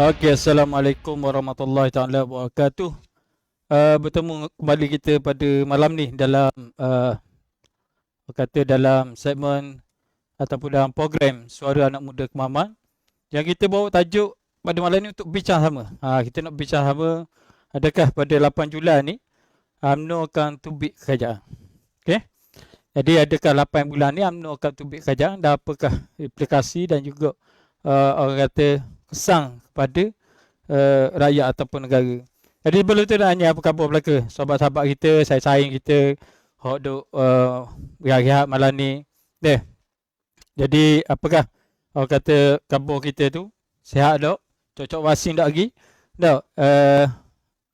Okey, Assalamualaikum warahmatullahi taala wabarakatuh. Bertemu kembali kita pada malam ni dalam dalam segmen ataupun dalam program Suara Anak Muda Kemaman, yang kita bawa tajuk pada malam ni untuk bincang sama. Kita nak bincang sama, adakah pada 8 Julai ni UMNO akan tubik kerajaan. Okey. Jadi adakah 8 bulan ni UMNO akan tubik kerajaan, dan apakah implikasi dan juga orang kata kesan kepada rakyat ataupun negara. Jadi sebelum tu nak tanya apa khabar belaka sahabat-sahabat kita, saing-saing kita, hok duk rehat-rehat malam ni. Jadi apakah orang kata khabar kita tu? Sihat tak? Cocok vaksin tak lagi? Tak?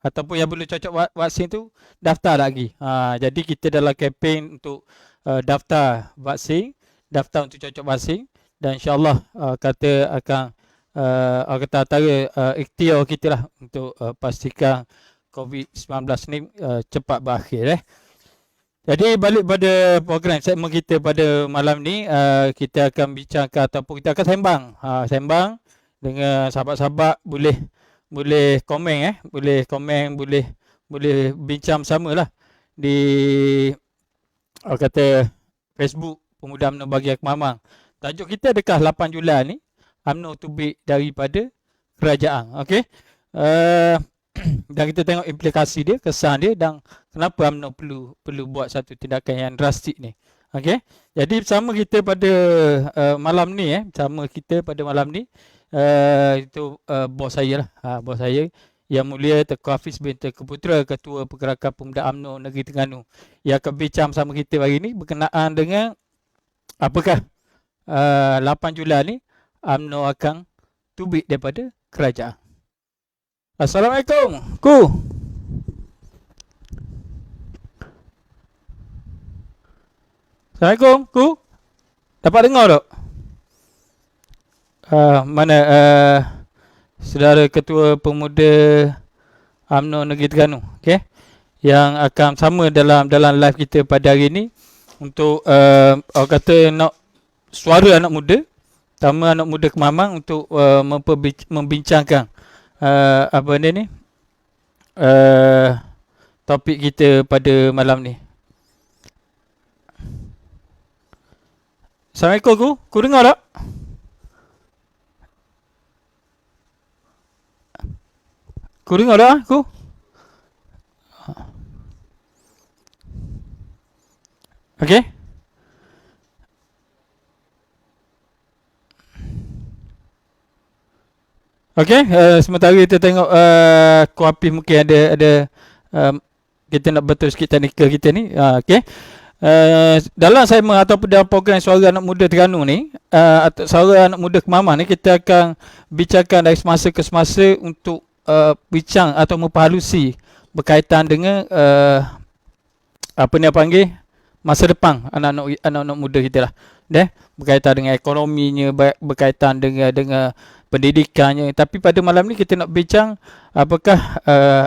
Ataupun yang belum cocok vaksin tu daftar tak lagi? Jadi kita dalam kempen untuk daftar vaksin, daftar untuk cocok vaksin, dan insyaAllah kata akan antara ikhtiar kita lah untuk pastikan COVID-19 ni cepat berakhir. Jadi balik pada program segmen kita pada malam ni, kita akan bincangkan ataupun kita akan sembang dengan sahabat-sahabat. Boleh komen boleh bincang bersama lah di kata Facebook Pemuda UMNO Bahagian Kemaman. Tajuk kita, adakah 8 Julai ni UMNO tubik daripada kerajaan. Okey. Dan kita tengok implikasi dia, kesan dia, dan kenapa UMNO perlu buat satu tindakan yang drastik ni. Okey. Jadi bersama kita pada malam ni itu bos saya lah. Bos saya Yang Mulia Tengku Hafiz bin Tengku Putra, Ketua Pergerakan Pemuda UMNO Negeri Terengganu, yang akan bincang bersama kita hari ini berkenaan dengan apakah 8 Julai ni UMNO akan tubik daripada kerajaan. Assalamualaikum. Assalamualaikum. Dapat dengar tak? Mana saudara Ketua Pemuda UMNO Negeri Terengganu, okey, yang akan sama dalam live kita pada hari ini untuk orang kata nak suara anak muda, terutama anak muda Kemaman, untuk membincangkan topik kita pada malam ni. Assalamualaikum. Ku dengar tak? Ku dengar tak? Okey. Okey, sementara kita tengok Kuapi mungkin ada kita nak betul sikit teknikal kita ni. Okey. Dalam segmen ataupun dalam program Suara Anak Muda Terengganu ni, Suara Anak Muda Kemaman ni, kita akan bincangkan dari semasa ke semasa untuk bincang atau memperhalusi berkaitan dengan masa depan anak-anak muda kita lah. Berkaitan dengan ekonominya, berkaitan dengan pendidikannya. Tapi pada malam ni kita nak bincang apakah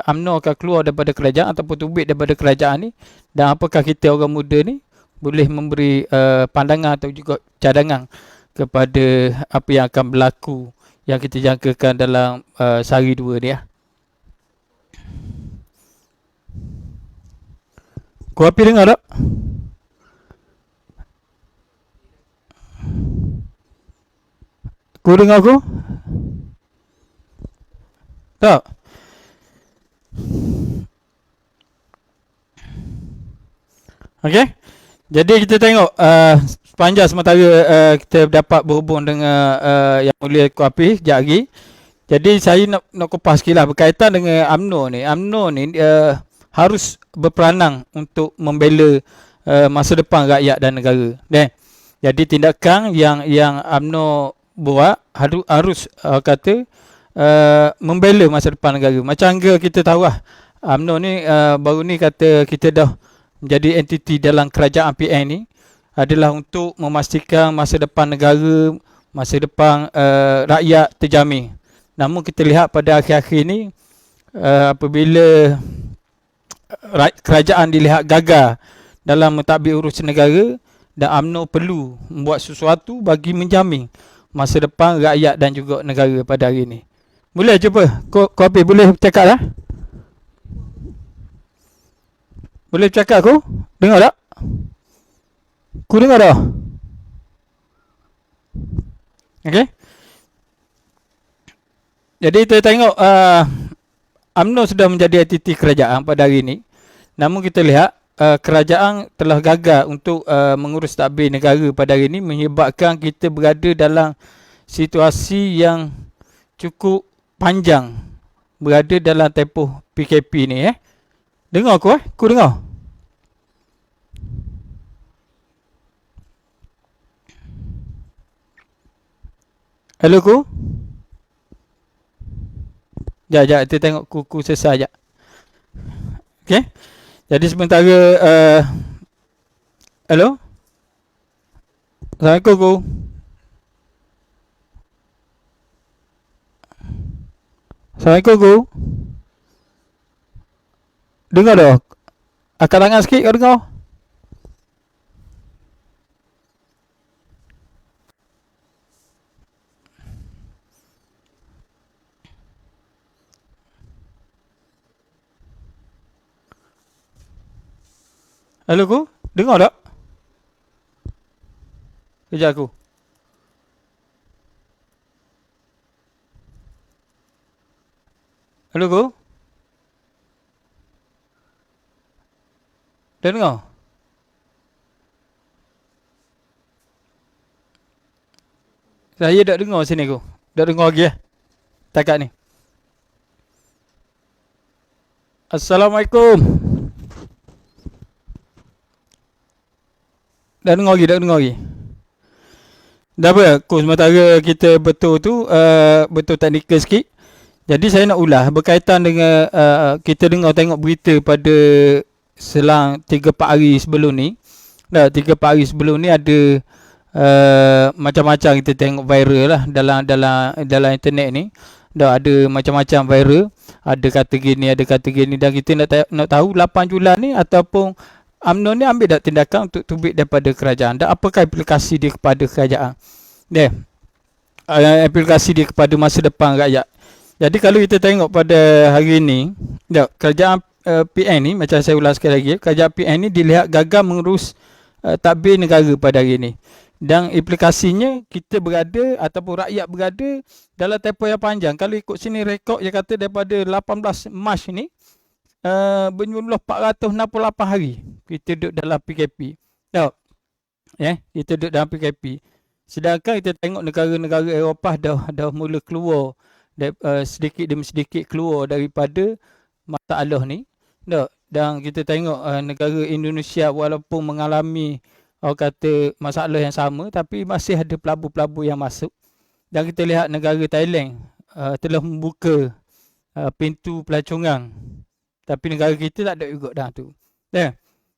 UMNO akan keluar daripada kerajaan ataupun tubik daripada kerajaan ni, dan apakah kita orang muda ni boleh memberi pandangan atau juga cadangan kepada apa yang akan berlaku, yang kita jangkakan dalam sehari dua ni. Kau api dengar tak? Kau dengar aku? Tak? Okey. Jadi kita tengok sepanjang sementara kita dapat berhubung dengan Yang Mulia Tengku Hafiz sekejap lagi. Jadi saya nak kupas sikit lah berkaitan dengan UMNO ni. UMNO ni harus berperanan untuk membela masa depan rakyat dan negara. Jadi tindakan yang UMNO buat harus membela masa depan negara. Macam kita tahu lah, UMNO ni baru ni kata kita dah menjadi entiti dalam kerajaan PN ni adalah untuk memastikan masa depan negara, masa depan rakyat terjamin. Namun kita lihat pada akhir-akhir ni apabila kerajaan dilihat gagal dalam mentadbir urusan negara, dan UMNO perlu membuat sesuatu bagi menjamin masa depan rakyat dan juga negara pada hari ini. Boleh cuba. Kopi boleh cakap lah. Boleh cakap aku? Dengar tak? Ku dengar dah. Okay. Jadi kita tengok UMNO sudah menjadi entiti kerajaan pada hari ini. Namun kita lihat kerajaan telah gagal untuk mengurus tadbir negara pada hari ini, menyebabkan kita berada dalam situasi yang cukup panjang, berada dalam tempoh PKP ni. Dengar aku Ku dengar. Hello ku? Sekejap, kita tengok ku selesai sekejap. Okay. Jadi sementara hello? Assalamualaikum ku. Assalamualaikum ku. Dengar dah. Angkat tangan sikit kau dengar. Hello ku? Dengar tak? Kejap aku. Hello ku? Dah dengar? Saya dah dengar sini ku. Dah dengar lagi takat ni. Assalamualaikum. Dah dengar lagi. Dah apa? Sementara kita betul tu betul teknikal sikit. Jadi saya nak ulas berkaitan dengan kita tengok berita pada selang 3-4 hari sebelum ni. 3-4 hari sebelum ni ada macam-macam kita tengok viral lah dalam internet ni. Ada macam-macam viral. Ada kata gini dan kita nak tahu 8 Julai ni ataupun UMNO ni ambil tak tindakan untuk tubik daripada kerajaan, dan apakah implikasi dia kepada kerajaan. Implikasi dia kepada masa depan rakyat. Jadi kalau kita tengok pada hari ini, kerajaan PN ni, macam saya ulas sekali lagi, kerajaan PN ni dilihat gagal mengurus tadbir negara pada hari ini. Dan implikasinya kita berada ataupun rakyat berada dalam tempoh yang panjang. Kalau ikut sini rekod dia kata daripada 18 Mac ni berjumlah 468 hari kita duduk dalam PKP. Kita duduk dalam PKP. Sedangkan kita tengok negara-negara Eropah dah mula keluar sedikit demi sedikit keluar daripada masalah ni. Dan kita tengok negara Indonesia walaupun mengalami kata masalah yang sama, tapi masih ada pelabur-pelabur yang masuk. Dan kita lihat negara Thailand telah membuka pintu pelancongan, tapi negara kita tak ada juga dah tu.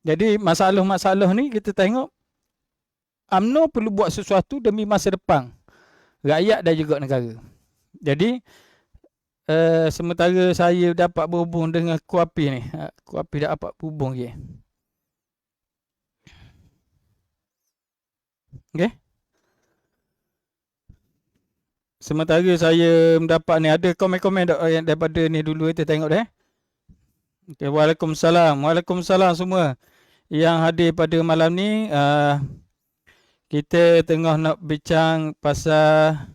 Jadi masalah-masalah ni kita tengok UMNO perlu buat sesuatu demi masa depan rakyat dan juga negara. Jadi sementara saya dapat berhubung dengan Kuapi ni, Kuapi dah dapat berhubung lagi. Okay. Sementara saya mendapat ni, ada komen-komen yang daripada ni dulu kita tengok dah. Okay, Waalaikumsalam semua yang hadir pada malam ni. Kita tengah nak bincang pasal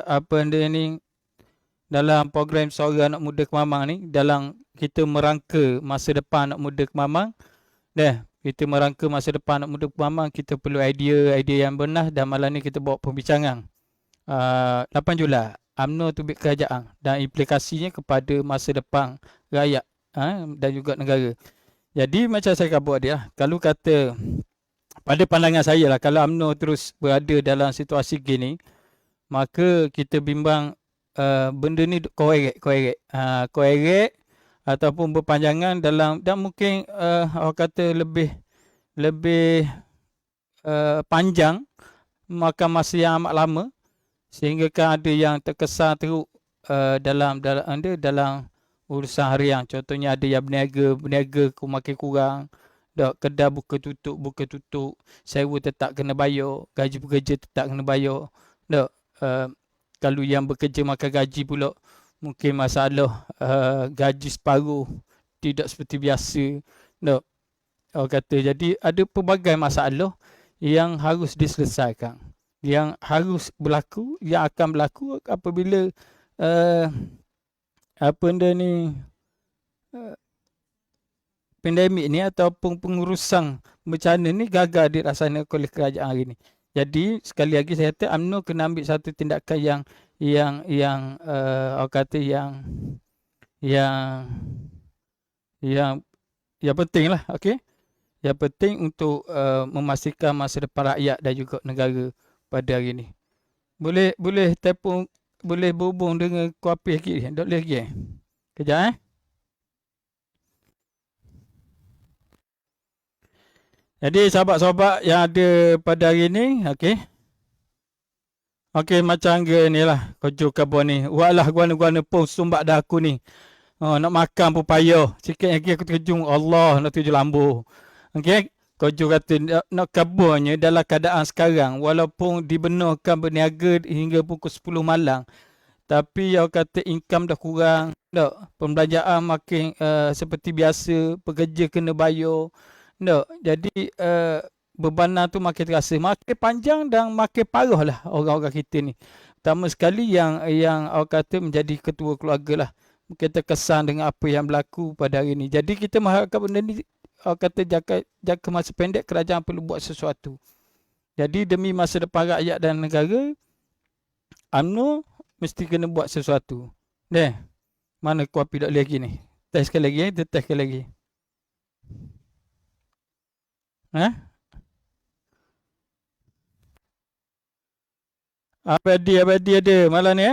apa dia ni, dalam program Suara Anak Muda Kemamang ni, dalam kita merangka masa depan anak muda Kemamang. Kita merangka masa depan anak muda Kemamang, kita perlu idea yang benar, dan malam ni kita bawa pembincangan 8 Julai UMNO tubik kerajaan dan implikasinya kepada masa depan rakyat dan juga negara. Jadi macam saya kabut dia, kalau kata pada pandangan saya lah, kalau UMNO terus berada dalam situasi gini, maka kita bimbang benda ni korek ataupun berpanjangan dalam, dan mungkin orang kata lebih panjang, makan masa yang amat lama, sehingga kan ada yang terkesan teruk dalam urusan harian. Contohnya ada yang berniaga makin kurang, kedai buka tutup, sewa tetap kena bayar, gaji pekerja tetap kena bayar, Kalau yang bekerja makan gaji pula, mungkin masalah gaji separuh, tidak seperti biasa. No. Orang kata, jadi ada pelbagai masalah yang harus diselesaikan. Yang harus berlaku, yang akan berlaku apabila apa benda ni, pandemik ni ataupun pengurusan bencana ni gagal dilaksanakan oleh kerajaan hari ni. Jadi sekali lagi saya kata UMNO kena ambil satu tindakan yang orang kata yang penting lah, okey. Yang penting untuk memastikan masa depan rakyat dan juga negara pada hari ini. Boleh telefon, boleh berhubung dengan Kuapih lagi. Tak boleh lagi Kejap Jadi sahabat-sahabat yang ada pada hari ini, okey. Okey, macam ke ni lah, kojo kabon ni. Walah guna-guna pun sumbat dah aku ni. Nak makan pun payah. Sikit lagi aku terkejung. Allah, nak tuju lambu. Okey, kojo kata nak kabonnya dalam keadaan sekarang. Walaupun dibenarkan berniaga hingga pukul 10 malam. Tapi yang kata income dah kurang. Tak, pembelanjaan makin seperti biasa. Pekerja kena bayar. Tak, jadi bebanan tu makin terasa. Makin panjang dan makin parah lah orang-orang kita ni. Pertama sekali yang orang kata menjadi ketua keluarga lah. Kita kesan dengan apa yang berlaku pada hari ni. Jadi kita mengharapkan benda ni, orang kata jangka masa pendek kerajaan perlu buat sesuatu. Jadi demi masa depan rakyat dan negara, UMNO mesti kena buat sesuatu. Mana Kuapi tak lagi ni? Test sekali lagi, test sekali lagi. Abadi ada malam ni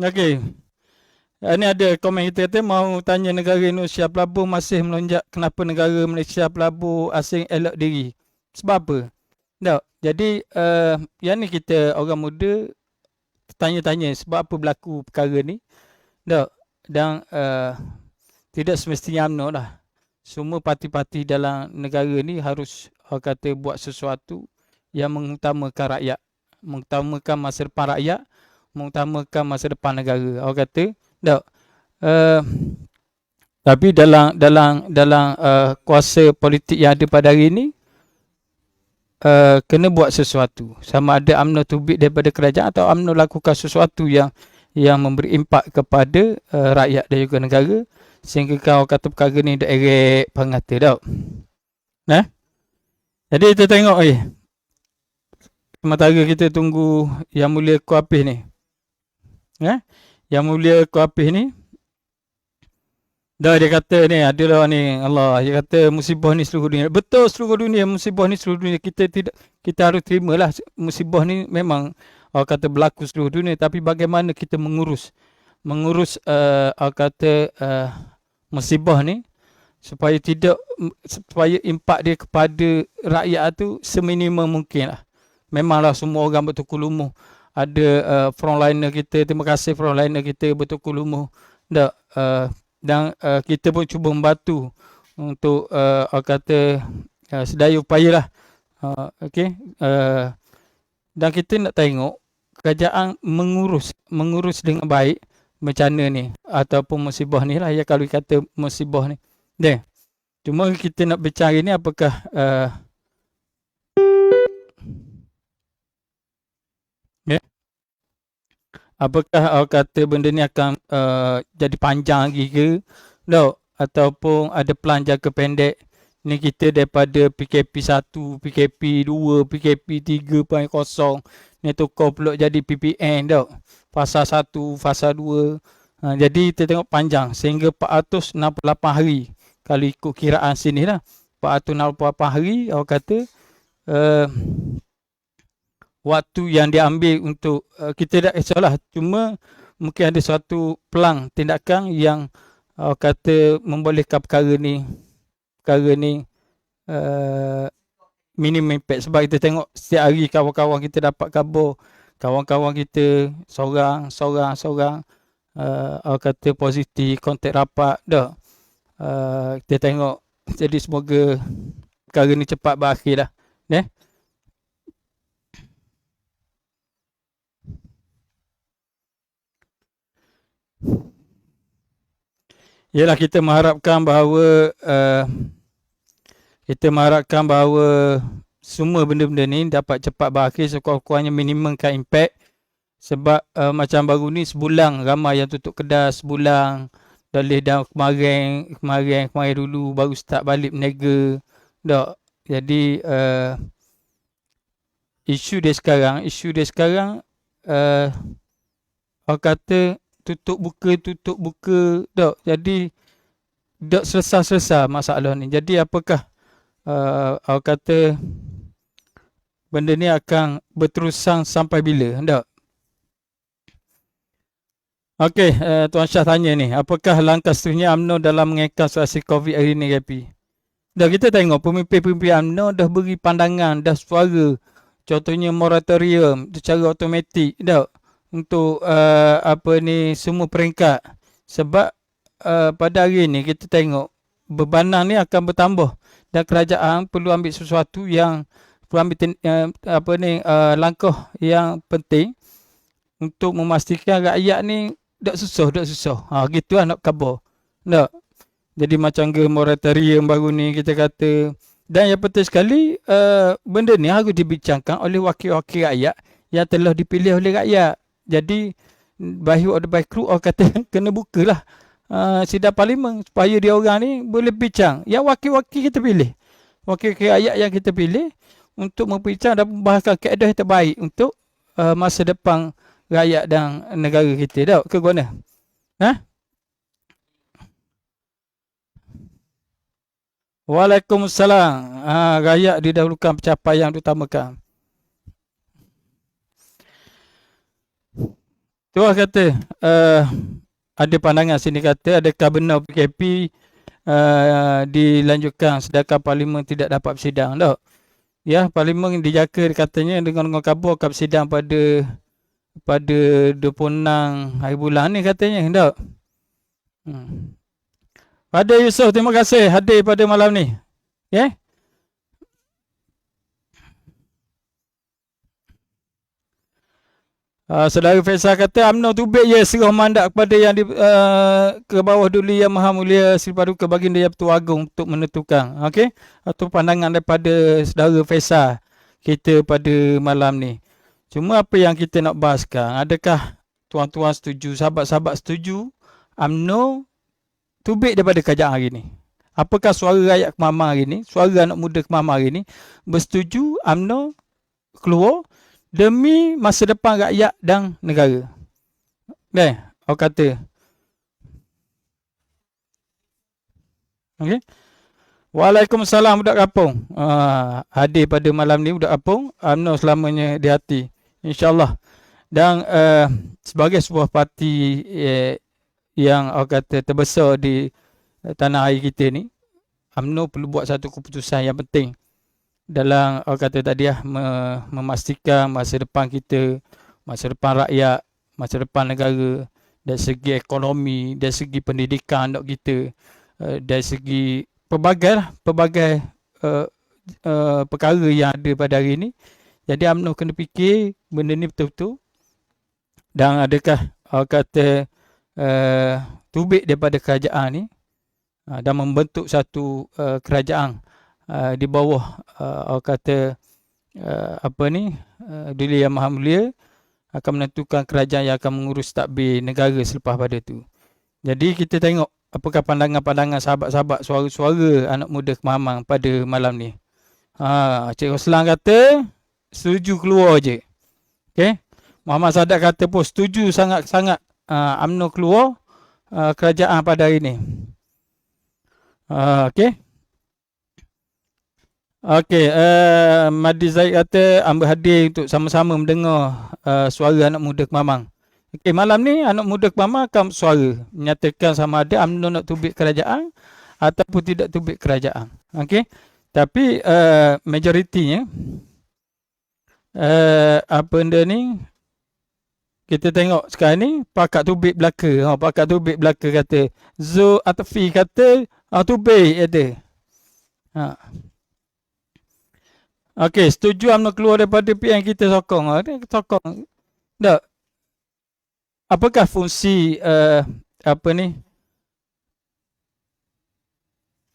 Okey. Ini ada komen kita kata mau tanya negara Indonesia pelabur masih melonjak, kenapa negara Malaysia pelabur asing elok diri? Sebab apa? Tak. Jadi yang ni kita orang muda tanya-tanya sebab apa berlaku perkara ni. Tak. Dan tidak semestinya UMNO lah. Semua parti-parti dalam negara ni harus orang kata buat sesuatu yang mengutamakan rakyat, mengutamakan masa depan rakyat, mengutamakan masa depan negara. Orang kata, tak. Tapi dalam kuasa politik yang ada pada hari ini, kena buat sesuatu. Sama ada UMNO tubik daripada kerajaan atau UMNO lakukan sesuatu yang memberi impak kepada rakyat dan juga negara, sehingga kau kata perkara ni dah erek pangata tau. Jadi kita tengok sementara kita tunggu Yang Mulia Kuapih ni. Yang Mulia Kuapih ni, dah dia kata ni, adalah ni Allah, dia kata musibah ni seluruh dunia. Betul, seluruh dunia, musibah ni seluruh dunia. Kita harus terimalah musibah ni memang orang kata berlaku seluruh dunia, tapi bagaimana kita mengurus orang kata musibah ni supaya impak dia kepada rakyat tu seminimum mungkin lah. Memanglah semua orang bertukar lumuh. Ada frontliner kita, terima kasih frontliner kita bertukar lumuh. Tak, dan kita pun cuba membantu untuk orang kata sedaya upaya lah. Okey. Dan kita nak tengok kerajaan mengurus dengan baik bencana ni ataupun musibah ni lah, ya kalau kata musibah ni. Cuma kita nak bincang ni apakah apakah orang kata benda ni akan jadi panjang lagi ke, ataupun ada plan jangka pendek. Ni kita daripada PKP 1, PKP 2, PKP 3.0 ni tukar pula jadi PPN fasa 1, fasa 2. Jadi kita tengok panjang sehingga 468 hari kalau ikut kiraan sini lah. 468 hari orang kata waktu yang diambil untuk kita tak kisahlah, cuma mungkin ada suatu pelang tindakan yang kata membolehkan perkara ni minimum impact. Sebab kita tengok setiap hari kawan-kawan kita dapat khabar, kawan-kawan kita seorang kata positif, kontak rapat dah. Kita tengok, jadi semoga perkara ni cepat berakhir lah. Ialah kita mengharapkan bahawa semua benda-benda ni dapat cepat berakhir, sekurang-kurangnya minimumkan impact. Sebab macam baru ni sebulan ramai yang tutup kedai sebulan. Dalih dah kemarin dulu baru start balik berniaga. Tak. Jadi isu dia sekarang orang kata tutup buka tak. Jadi tak selesai masalah ni. Jadi apakah orang kata benda ni akan berterusan sampai bila? Tak. Okey, Tuan Syah tanya ni, apakah langkah seterusnya UMNO dalam mengekang situasi COVID hari ni, KP? Dah kita tengok pemimpin-pemimpin UMNO dah beri pandangan, dah suara. Contohnya moratorium secara automatik dah untuk semua peringkat. Sebab pada hari ni kita tengok bebanan ni akan bertambah dan kerajaan perlu ambil sesuatu yang langkah yang penting untuk memastikan rakyat ni tak susah. Gitu lah nak khabar. Tak. Jadi macam ke moratorium baru ni kita kata. Dan yang penting sekali, benda ni harus dibincangkan oleh wakil-wakil rakyat yang telah dipilih oleh rakyat. Jadi, by hook or by crook, orang kata kena bukalah sidang parlimen supaya dia orang ni boleh bincang. Yang wakil-wakil kita pilih. Wakil-wakil rakyat yang kita pilih untuk membincang dan membahaskan kaedah yang terbaik untuk masa depan rakyat dan negara kita. Tak? Ke mana? Waalaikumsalam. Rakyat didahulukan, pencapaian diutamakan. Tuan kata, ada pandangan sini kata, adakah benar PKP dilanjutkan sedangkan parlimen tidak dapat bersidang? Tak? Ya, parlimen dijangka katanya dengan khabar akan bersidang pada 26 hari bulan ni katanya. Tak? Pada Yusof, terima kasih hadir pada malam ni. Okay? Saudara Faisal kata UMNO tubik je serah mandat kepada yang ke bawah duli Yang Maha Mulia Sri Paduka Baginda Yang Pertua Agong untuk menentukan. Okey? Atau pandangan daripada saudara Faisal kita pada malam ni. Cuma apa yang kita nak bahaskan, adakah tuan-tuan setuju, sahabat-sahabat setuju UMNO tubik daripada kerajaan hari ni? Apakah suara rakyat Kemamang hari ni, suara anak muda Kemamang hari ni bersetuju UMNO keluar demi masa depan rakyat dan negara? Orang kata. Okey. Waalaikumsalam budak kampung. Hadir pada malam ni budak kampung, UMNO selamanya di hati. InsyaAllah. Dan sebagai sebuah parti yang orang kata terbesar di tanah air kita ni, UMNO perlu buat satu keputusan yang penting dalam orang kata tadi memastikan masa depan kita, masa depan rakyat, masa depan negara, dari segi ekonomi, dari segi pendidikan kita, dari segi pelbagai perkara yang ada pada hari ini. Jadi UMNO kena fikir benda ni betul-betul, dan adakah orang kata tubik daripada kerajaan ni dan membentuk satu kerajaan di bawah orang kata Duli Yang Maha Mulia akan menentukan kerajaan yang akan mengurus tadbir negara selepas pada tu. Jadi kita tengok apakah pandangan-pandangan sahabat-sahabat, suara-suara anak muda Kemamang pada malam ni. Cik Roslan kata setuju keluar je. Okey. Muhammad Sadat kata pun setuju sangat-sangat UMNO keluar kerajaan pada hari ni. Okey. Okey, Madi Zaid kata ambil hadir untuk sama-sama mendengar suara anak muda Kemamang. Okey, malam ni anak muda Kemamang akan bersuara menyatakan sama ada UMNO nak tubik kerajaan ataupun tidak tubik kerajaan. Okey. Tapi majoritinya kita tengok sekarang ni pakat tubik belaka. Pakat tubik belaka kata Zul Atfi kata tubik ada. Okey, setuju UMNO keluar daripada PN kita sokong. Sokong. Tak. Apakah fungsi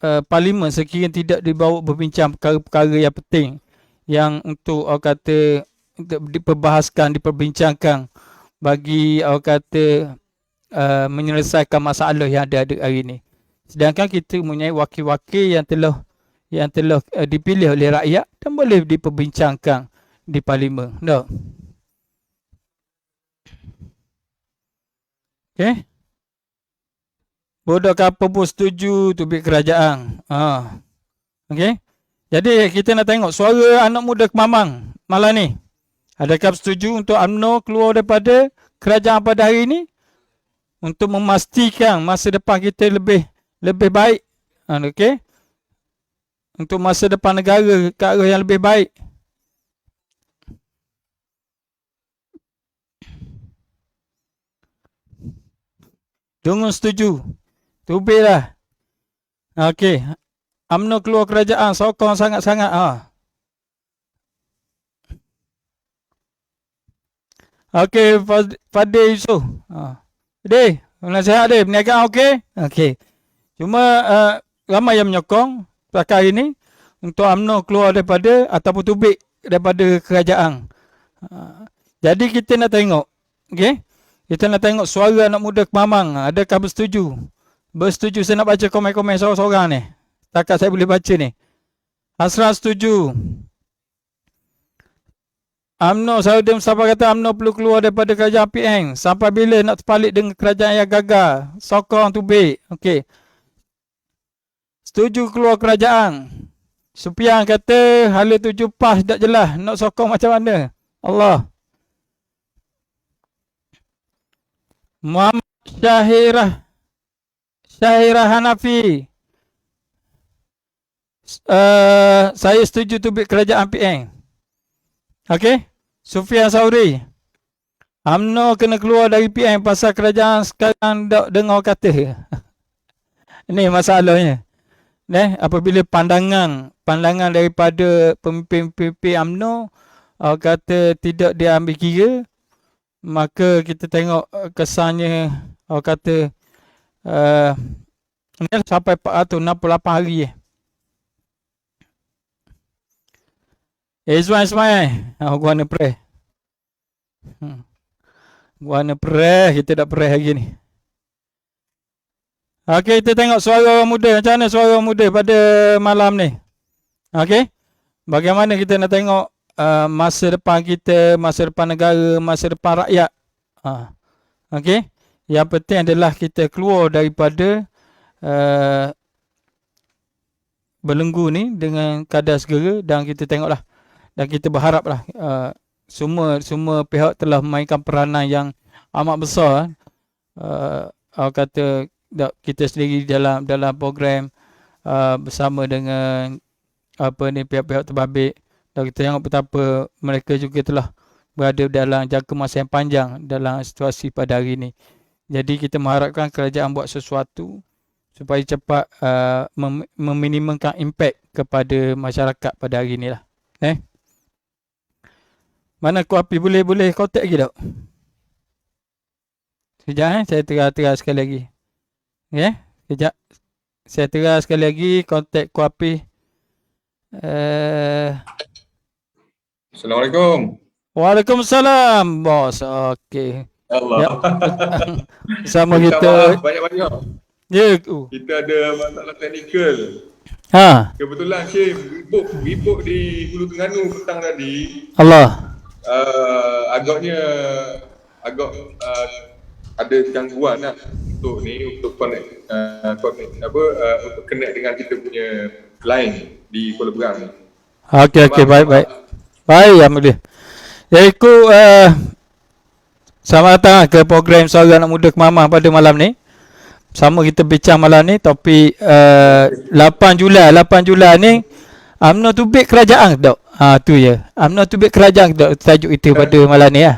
parlimen sekiranya tidak dibawa berbincang perkara-perkara yang penting yang untuk orang kata untuk diperbahaskan, diperbincangkan bagi orang kata menyelesaikan masalah yang ada hari ini. Sedangkan kita mempunyai wakil-wakil yang telah dipilih oleh rakyat dan boleh diperbincangkan di parlimen. No. Okey. Bodoh apa pun setuju tubik kerajaan. Okey. Jadi kita nak tengok suara anak muda Kemamang malam ni. Adakah setuju untuk UMNO keluar daripada kerajaan pada hari ini untuk memastikan masa depan kita lebih baik. Okey. Untuk masa depan negara ke arah yang lebih baik. Jangan setuju. Tubiklah. Okey. UMNO keluar kerajaan, sokong sangat-sangat. Okey, Fadil Yusof. Fadil, nasihat dia, perniagaan okey? Okey. Cuma ramai yang menyokong perkara ini untuk UMNO keluar daripada ataupun tubik daripada kerajaan. Jadi kita nak tengok, okey? Kita nak tengok suara anak muda Kemamang, adakah bersetuju? Bersetuju, saya nak baca komen-komen seorang-seorang ni. Takat saya boleh baca ni. Hasran setuju. UMNO, Saudara Mustafa kata UMNO perlu keluar daripada kerajaan PN. Sampai bila nak terpalit dengan kerajaan yang gagal? Sokong tubik. Okey. Setuju keluar kerajaan. Supian kata hala tuju PAS tak jelas. Nak sokong macam mana? Allah. Muhammad Syahirah Hanafi. Saya setuju tubik kerajaan PN. Okey. Sufian Sauri. UMNO kena keluar dari PN pasal kerajaan sekarang tak dengar kata. Ini masalahnya. Apabila pandangan daripada pemimpin-pemimpin UMNO kata tidak diambil kira, maka kita tengok kesannya kata sampai 468 hari. Ismail, gua nak pray. Gua nak pray, kita tak pray hari ni. Okey, kita tengok suara orang muda. Macam mana suara orang muda pada malam ni? Okey. Bagaimana kita nak tengok masa depan kita, masa depan negara, masa depan rakyat. Okey. Yang penting adalah kita keluar daripada belenggu ni dengan kadar segera, dan kita tengoklah dan kita berharaplah semua pihak telah memainkan peranan yang amat besar. Kata kita sendiri dalam program bersama dengan pihak-pihak terbabit. Dan kita tengok betapa mereka juga telah berada dalam jangka masa yang panjang dalam situasi pada hari ini. Jadi kita mengharapkan kerajaan buat sesuatu supaya cepat meminimumkan impak kepada masyarakat pada hari ini lah. Mana Ku Api boleh kontak lagi tak? Sekejap saya terang sekali lagi. Sekejap. Saya terang sekali lagi kontak Ku Api. Assalamualaikum. Waalaikumsalam, bos. Okey. Allah. Ya. Sama kita. Banyak-banyak. Ya. Kita ada masalah teknikal. Kebetulan Syim ribut di Hulu Terengganu petang tadi. Allah. Agak ada gangguan lah untuk connect untuk connect dengan kita punya line di Kuala Berang ni. Okey, baik. Baik, ya mulia. Jadi selamat datang ke program Suara Anak Muda Kemamang pada malam ni. Sama kita bincang malam ni topik 8 Julai ni UMNO tubik kerajaan tak? Tu je. UMNO tubik kerajaan tak tajuk itu pada malam ni lah.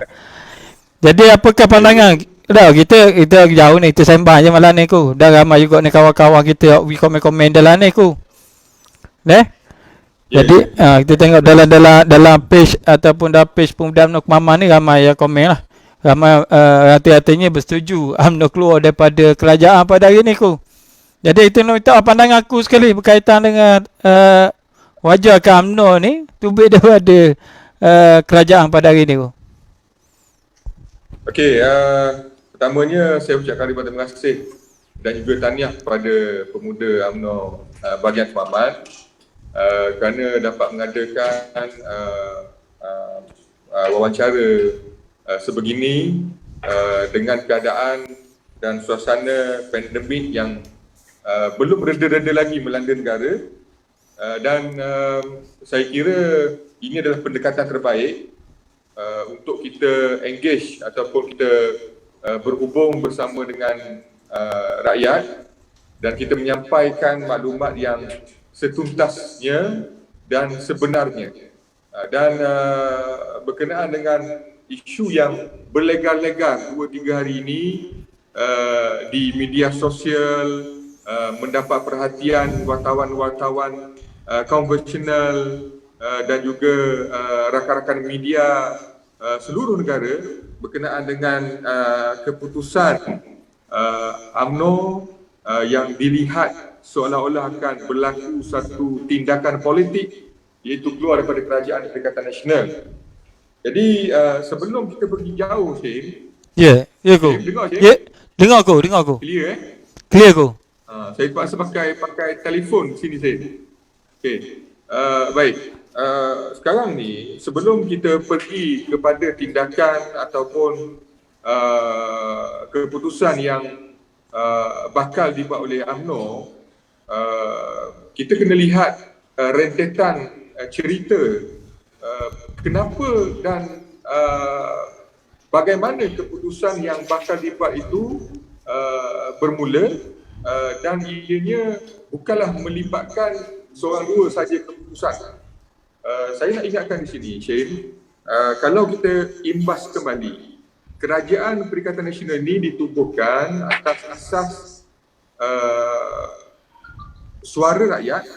Jadi apakah pandangan? Kita jauh ni, kita sembang je malam ni ku. Dah ramai juga ni kawan-kawan kita komen-komen dalam ni ku. Jadi kita tengok dalam page ataupun dalam page Pemuda UMNO Kemamang ni ramai yang komen lah. Ramai hati-hatinya bersetuju UMNO keluar daripada kerajaan pada hari ni ku. Jadi itu minta pandangan aku sekali berkaitan dengan wajah ke UMNO ni tubik daripada kerajaan pada hari ni. Okey, pertamanya saya ucapkan ribuan terima kasih dan juga tahniah kepada pemuda UMNO bahagian Kemaman kerana dapat mengadakan wawancara sebegini dengan keadaan dan suasana pandemik yang belum reda-reda lagi melanda negara dan saya kira ini adalah pendekatan terbaik untuk kita engage ataupun kita berhubung bersama dengan rakyat dan kita menyampaikan maklumat yang setuntasnya dan sebenarnya dan berkenaan dengan isu yang berlegar-legar 2-3 hari ini di media sosial mendapat perhatian wartawan-wartawan konvensional dan juga rakan-rakan media seluruh negara berkenaan dengan keputusan UMNO yang dilihat seolah-olah akan berlaku satu tindakan politik iaitu keluar daripada kerajaan Perikatan Nasional. Jadi sebelum kita pergi jauh, Syed. Ya, ya ko. Dengar, Syed? Ya, dengar ko. Clear Clear ko. Saya terpaksa pakai telefon sini, Syed. Okey. Baik. Sekarang ni sebelum kita pergi kepada tindakan ataupun keputusan yang bakal dibuat oleh UMNO, kita kena lihat rentetan cerita kenapa dan bagaimana keputusan yang bakal dibuat itu bermula dan ianya bukanlah melibatkan seorang dua saja keputusan. Saya nak ingatkan di sini, Syed, kalau kita imbas kembali, Kerajaan Perikatan Nasional ini ditubuhkan atas asas suara rakyat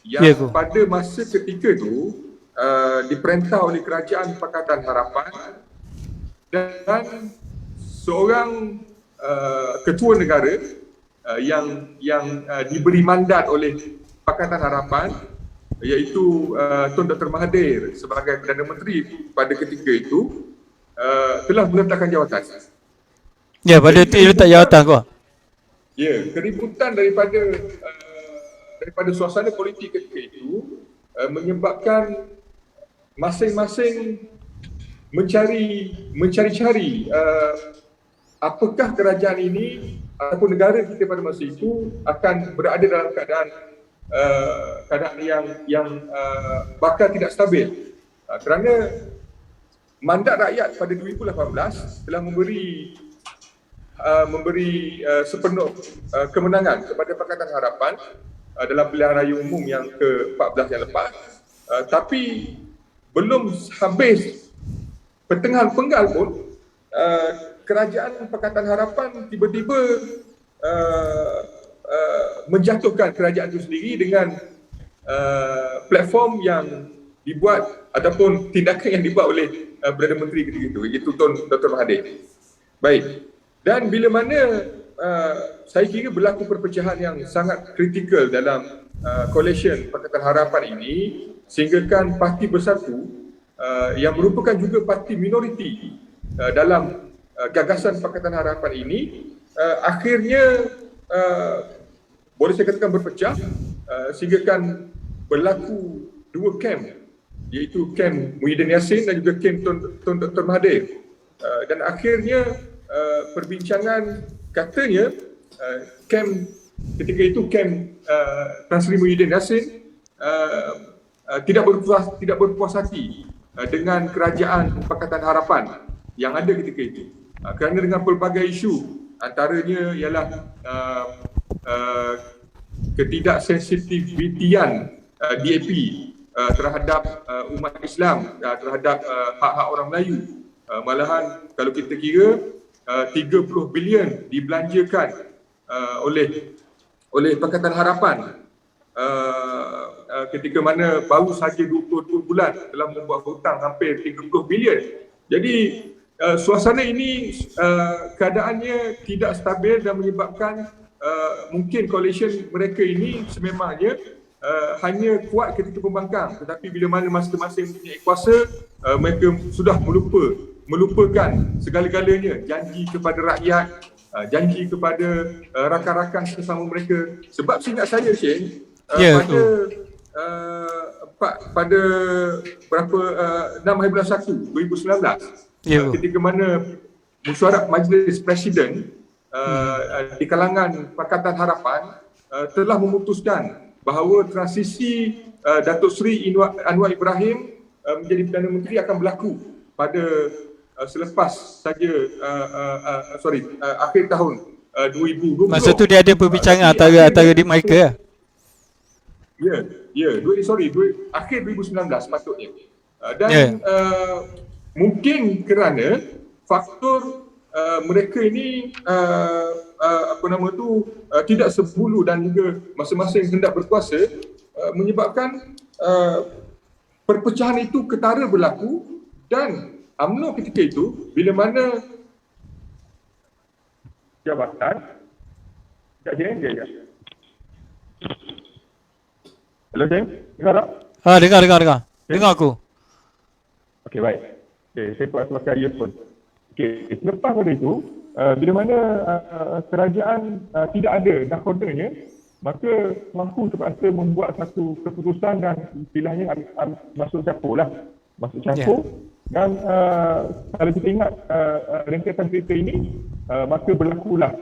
yang pada masa ketika itu diperintah oleh Kerajaan Pakatan Harapan dan seorang ketua negara yang diberi mandat oleh Pakatan Harapan iaitu Tun Dr. Mahathir sebagai Perdana Menteri pada ketika itu telah meletakkan jawatan. Ya, pada itu letak jawatan kau. Ya, keributan daripada suasana politik ketika itu menyebabkan masing-masing mencari-cari apakah kerajaan ini ataupun negara kita pada masa itu akan berada dalam keadaan yang bakal tidak stabil kerana mandat rakyat pada 2018 telah memberi sepenuh kemenangan kepada Pakatan Harapan dalam pilihan raya umum yang ke-14 yang lepas, tapi belum habis pertengahan penggal pun kerajaan Pakatan Harapan tiba-tiba menjatuhkan kerajaan itu sendiri dengan platform yang dibuat ataupun tindakan yang dibuat oleh Perdana Menteri ketika itu, iaitu Tun Dr. Mahathir. Baik, dan bila mana saya kira berlaku perpecahan yang sangat kritikal dalam coalition Pakatan Harapan ini sehinggakan Parti Bersatu yang merupakan juga parti minoriti dalam gagasan Pakatan Harapan ini akhirnya boleh saya katakan berpecah sehinggakan berlaku dua kamp, iaitu kamp Muhyiddin Yassin dan juga kamp Tun Dr. Mahathir. Dan akhirnya perbincangan katanya kamp ketika itu kamp Tan Sri Muhyiddin Yassin tidak berpuas hati dengan kerajaan Pakatan Harapan yang ada ketika itu kerana dengan pelbagai isu, antaranya ialah ketidaksensitivitian DAP terhadap umat Islam, terhadap hak-hak orang Melayu. Malahan kalau kita kira 30 bilion dibelanjakan oleh Pakatan Harapan ketika mana baru saja 22 bulan telah membuat hutang hampir 30 bilion. Jadi suasana ini keadaannya tidak stabil dan menyebabkan mungkin coalition mereka ini sememangnya hanya kuat ketika pembangkang, tetapi bila mana masing-masing mempunyai kuasa, mereka sudah melupakan segala-galanya, janji kepada rakyat, janji kepada rakan-rakan sesama mereka. Sebab seingat saya, Shane, pada pada berapa 6 hari bulan 1 2019, ketika mana mesyuarat Majlis Presiden di kalangan Pakatan Harapan telah memutuskan bahawa transisi Datuk Seri Anwar Ibrahim menjadi Perdana Menteri akan berlaku pada selepas saja akhir tahun 2020. Masa tu dia ada perbincangan antara di mereka. Akhir 2019 patutnya. Dan mungkin kerana faktor mereka ini tidak sebulu dan juga masing-masing hendak berkuasa, menyebabkan perpecahan itu ketara berlaku. Dan UMNO ketika itu bila mana jabatan Hello, James? Dengar tak? Dengar. Dengar aku. Okey, baik. Saya pakai earphone. Okey, selepas pada itu, bila mana kerajaan tidak ada nakhodanya, maka mampu terpaksa membuat satu keputusan dan istilahnya masuk campur lah. Masuk campur. Dan kalau kita ingat rentetan cerita ini, maka berlakulah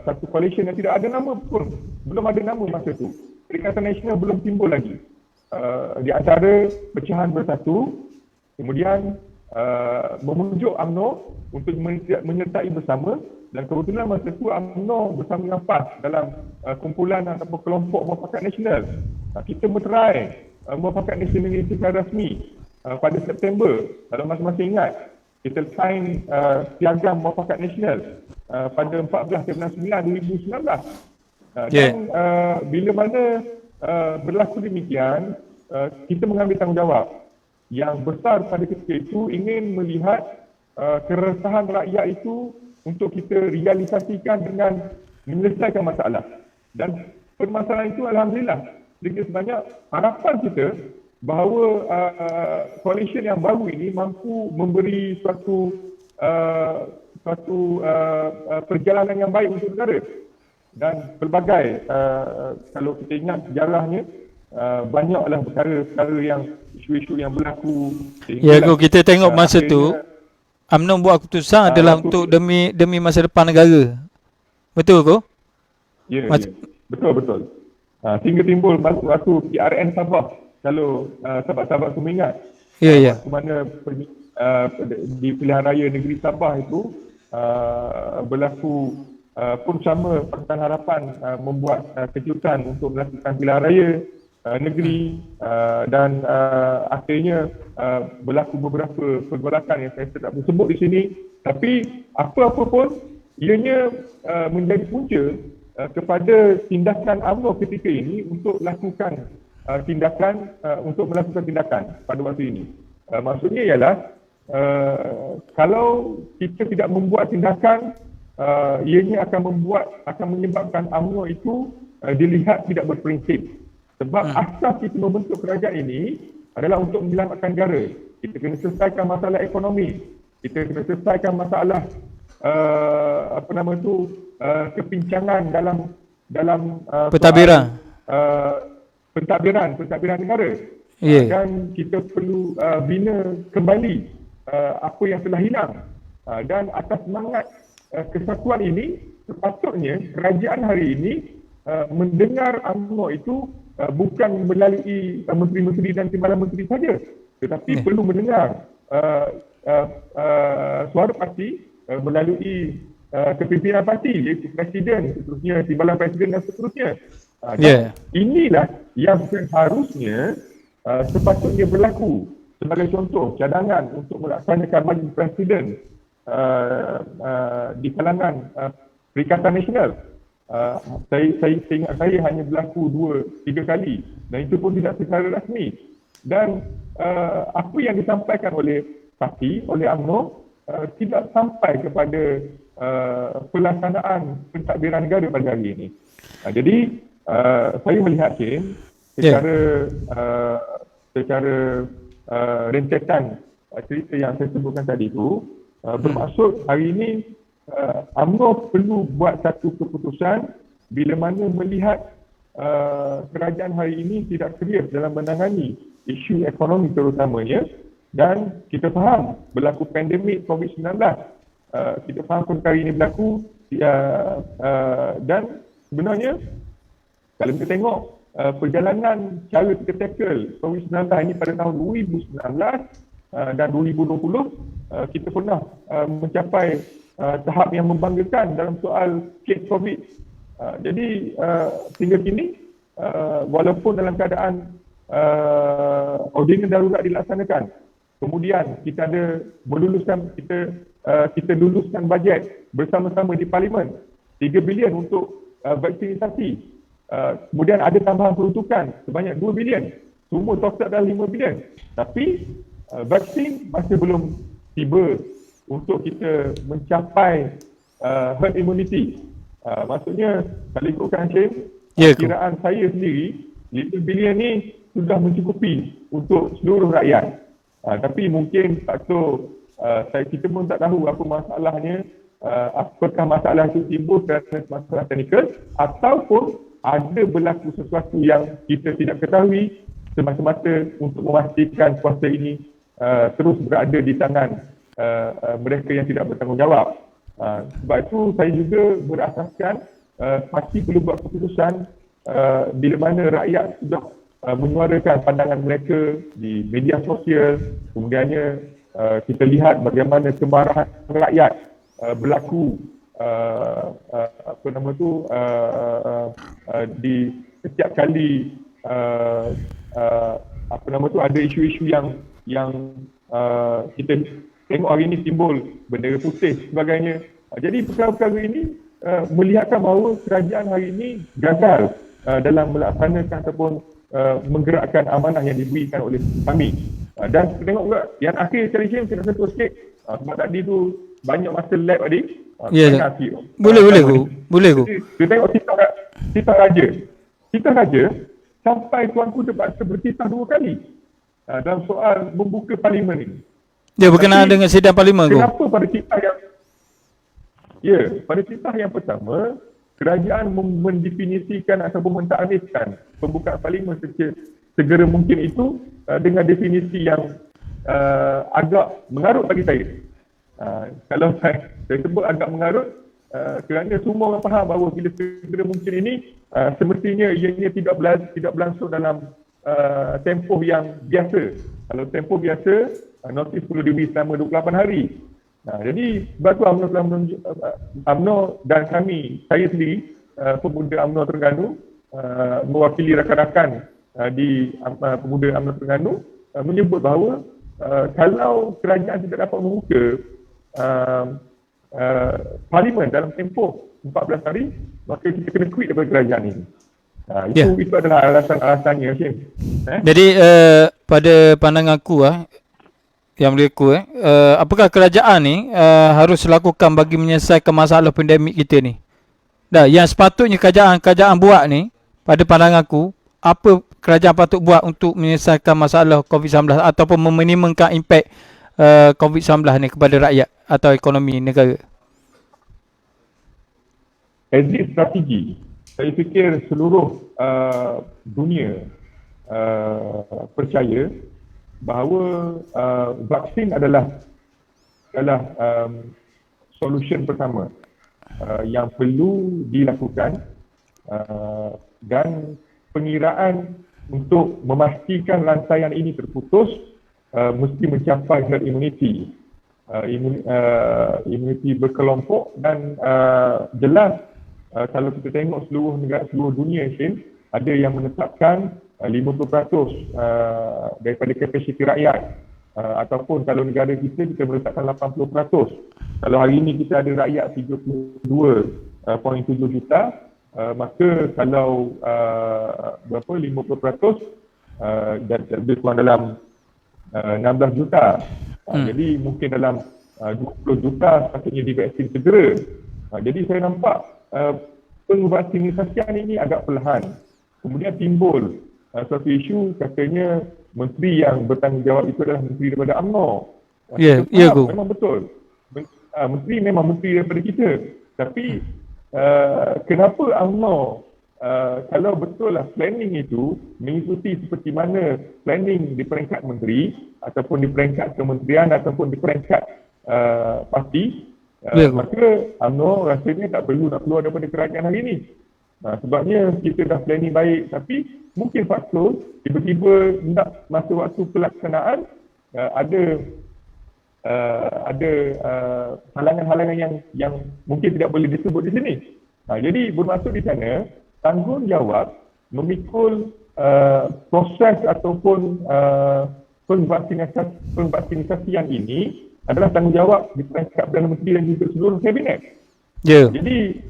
satu coalition yang tidak ada nama pun. Belum ada nama masa itu. Perikatan Nasional belum timbul lagi. Di antara pecahan bersatu, kemudian memujuk UMNO untuk menyertai bersama, dan kebetulan masa itu UMNO bersama dengan PAS dalam kumpulan ataupun kelompok Muafakat Nasional. Kita meterai Muafakat Nasional ini secara rasmi pada September. Kalau masing-masing ingat, kita sign piagam Muafakat Nasional pada 14 bulan 9 2019. Dan bila mana berlaku demikian, kita mengambil tanggungjawab yang besar pada ketika itu, ingin melihat keresahan rakyat itu untuk kita realisasikan dengan menyelesaikan masalah. Dan permasalahan itu alhamdulillah sedikit sebanyak harapan kita bahawa coalition yang baru ini mampu memberi suatu perjalanan yang baik untuk negara. Dan pelbagai, kalau kita ingat sejarahnya, banyaklah perkara-perkara yang isu-isu yang berlaku. Ya, kita tengok masa tu UMNO buat keputusan adalah untuk demi masa depan negara. Betul ke? Ya, betul. Sehingga timbul waktu PRN Sabah, kalau sahabat-sahabat semua ingat. Ya. Di mana di pilihan raya negeri Sabah itu berlaku pun sama Pakatan Harapan membuat kejutan untuk melakukan pilihan raya negeri, dan akhirnya berlaku beberapa pergolakan yang saya tidak boleh sebut di sini, tapi apa-apa pun ianya menjadi punca kepada tindakan UMNO ketika ini untuk melakukan tindakan pada waktu ini. Maksudnya ialah kalau kita tidak membuat tindakan, ianya akan menyebabkan UMNO itu dilihat tidak berprinsip. Sebab asas kita membentuk kerajaan ini adalah untuk menyelamatkan negara. Kita kena selesaikan masalah ekonomi. Kita kena selesaikan masalah kepincangan dalam pentadbiran negara. Dan kita perlu bina kembali apa yang telah hilang. Dan atas semangat kesatuan ini, sepatutnya kerajaan hari ini mendengar UMNO itu bukan melalui menteri-menteri dan timbalan menteri saja, tetapi perlu mendengar suara parti melalui kepimpinan parti, iaitu presiden, seterusnya timbalan presiden dan seterusnya. Inilah yang seharusnya sepatutnya berlaku sebagai contoh cadangan untuk melaksanakan majlis presiden di kalangan Perikatan Nasional. Saya ingat saya hanya berlaku 2-3 kali, dan itu pun tidak secara rasmi. Dan apa yang disampaikan oleh parti, oleh UMNO, tidak sampai kepada pelaksanaan pentadbiran negara pada hari ini. Jadi saya melihat secara rentetan cerita yang saya sebutkan tadi itu bermaksud hari ini UMNO perlu buat satu keputusan bila mana melihat kerajaan hari ini tidak serius dalam menangani isu ekonomi terutamanya, dan kita faham berlaku pandemik COVID-19. Kita faham perkara ini berlaku dan sebenarnya kalau kita tengok perjalanan cara kita tackle COVID-19 ini pada tahun 2019 dan 2020, kita pernah mencapai tahap yang membanggakan dalam soal kes COVID. Jadi sehingga kini walaupun dalam keadaan ordinans darurat dilaksanakan, kemudian kita ada kita luluskan bajet bersama-sama di Parlimen 3 bilion untuk vaksinisasi. Kemudian ada tambahan peruntukan sebanyak 2 bilion. Semua total adalah 5 bilion. Tapi vaksin masih belum tiba untuk kita mencapai herd immunity. Maksudnya kalau ikutkan kiraan saya sendiri, 5 bilion ni sudah mencukupi untuk seluruh rakyat. Tapi mungkin kita pun tak tahu apa masalahnya, apakah masalah itu timbul kerana masalah teknikal ataupun ada berlaku sesuatu yang kita tidak ketahui semata-mata untuk memastikan kuasa ini terus berada di tangan mereka yang tidak bertanggungjawab. Sebab itu saya juga berasaskan parti perlu buat keputusan bila mana rakyat sudah menyuarakan pandangan mereka di media sosial, kemudiannya kita lihat bagaimana kemarahan rakyat berlaku di setiap kali ada isu-isu yang kita tengok hari ini timbul bendera putih sebagainya. Jadi perkara-perkara ini melihatkan bahawa kerajaan hari ini gagal dalam melaksanakan ataupun menggerakkan amanah yang diberikan oleh kami. Dan kita tengok juga yang akhir sekali saya nak sentuh sikit sebab tadi tu banyak masa lab tadi. Boleh go. Kita tengok Tita Raja sampai tuanku terpaksa bertitah 2 kali dalam soal membuka parlimen ini. Dia berkenaan dengan sidang parlimen go. Kenapa pada titah yang pertama kerajaan mendefinisikan ataupun mentakrifkan pembukaan parlimen segera mungkin itu dengan definisi yang agak mengarut bagi saya. Kalau saya sebut agak mengarut kerana semua orang faham bahawa bila segera mungkin ini semestinya ianya tidak berlangsung dalam tempoh yang biasa. Kalau tempoh biasa, notis perlu diberi selama 28 hari. Jadi sebab tu UMNO dan saya sendiri, pemuda UMNO Terengganu, mewakili rakan-rakan di pemuda UMNO Terengganu, menyebut bahawa kalau kerajaan tidak dapat membuka parlimen dalam tempoh 14 hari, maka kita kena quit daripada kerajaan ini. Itu adalah alasan-alasannya. Jadi pada pandangan aku yang berlaku apakah kerajaan ni harus lakukan bagi menyelesaikan masalah pandemik kita ni? Dah, yang sepatutnya kerajaan buat ni, pada pandangan aku, apa kerajaan patut buat untuk menyelesaikan masalah COVID-19 ataupun meminimumkan impak COVID-19 ni kepada rakyat atau ekonomi negara? Exit strategi. Saya fikir seluruh dunia percaya bahawa vaksin adalah solution pertama yang perlu dilakukan, dan pengiraan untuk memastikan rantaian ini terputus mesti mencapai herd immunity, immunity berkelompok. Dan jelas kalau kita tengok seluruh negara, seluruh dunia, ada yang menetapkan 50% daripada kapasiti rakyat, ataupun kalau negara kita meletakkan 80%. Kalau hari ini kita ada rakyat 32.7 juta, maka kalau 50% dan lebih kurang dalam 16 juta. Jadi mungkin dalam 20 juta sepatutnya divaksin segera. Jadi saya nampak pengvaksinisasian ini agak perlahan. Kemudian timbul suatu isu katanya menteri yang bertanggungjawab itu adalah menteri daripada UMNO. Ya, Kita ya, faham, Go. memang betul. Menteri memang menteri daripada kita. Tapi kenapa UMNO kalau betul lah planning itu mengikuti seperti mana planning di peringkat menteri ataupun di peringkat kementerian ataupun di peringkat parti, maka UMNO rasanya tak perlu nak keluar daripada kerajaan hari ini. Sebabnya kita dah planning baik, tapi mungkin faktor tiba-tiba nak masa waktu pelaksanaan ada halangan-halangan yang mungkin tidak boleh disebut di sini. Jadi bermaksud di sana tanggungjawab memikul proses ataupun pengvaksinasasian ini adalah tanggungjawab di peringkat Perdana Menteri dan juga seluruh kabinet. Ya. Jadi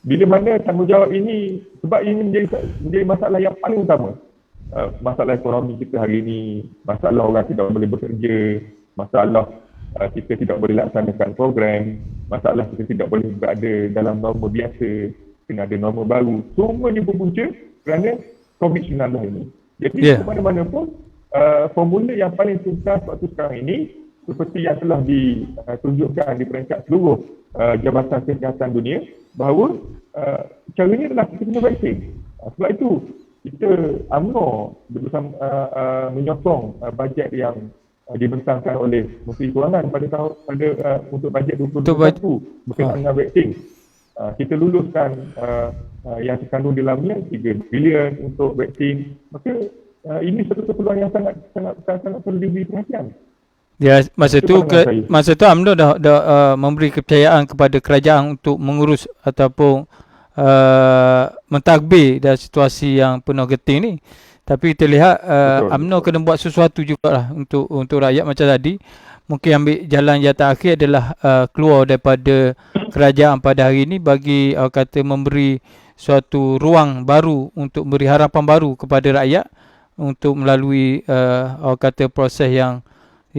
bila mana tanggungjawab ini, sebab ini menjadi masalah yang paling utama. Masalah ekonomi kita hari ini, masalah orang tidak boleh bekerja, masalah kita tidak boleh laksanakan program, masalah kita tidak boleh berada dalam norma biasa, kena ada norma baru. Semuanya berpunca kerana COVID-19 ini. Jadi mana-mana pun formula yang paling tuntas waktu sekarang ini seperti yang telah ditunjukkan di peringkat seluruh Jabatan Kesihatan Dunia bahawa caranya adalah kita kena vaksin. Sebab itu kita UMNO bersama menyokong bajet yang dibentangkan oleh Menteri Kewangan untuk bajet 2021 berkaitan dengan vaksin. Kita luluskan yang terkandung di dalamnya 3 bilion untuk vaksin. Maka ini satu peluang yang sangat perlu diberi perhatian. Ya, masa tu UMNO dah memberi kepercayaan kepada kerajaan untuk mengurus ataupun mentadbir dalam situasi yang penuh geting ni. Tapi kita lihat UMNO kena buat sesuatu jugalah untuk rakyat macam tadi. Mungkin ambil jalan yang terakhir adalah keluar daripada kerajaan pada hari ini bagi kata memberi suatu ruang baru untuk beri harapan baru kepada rakyat untuk melalui kata proses yang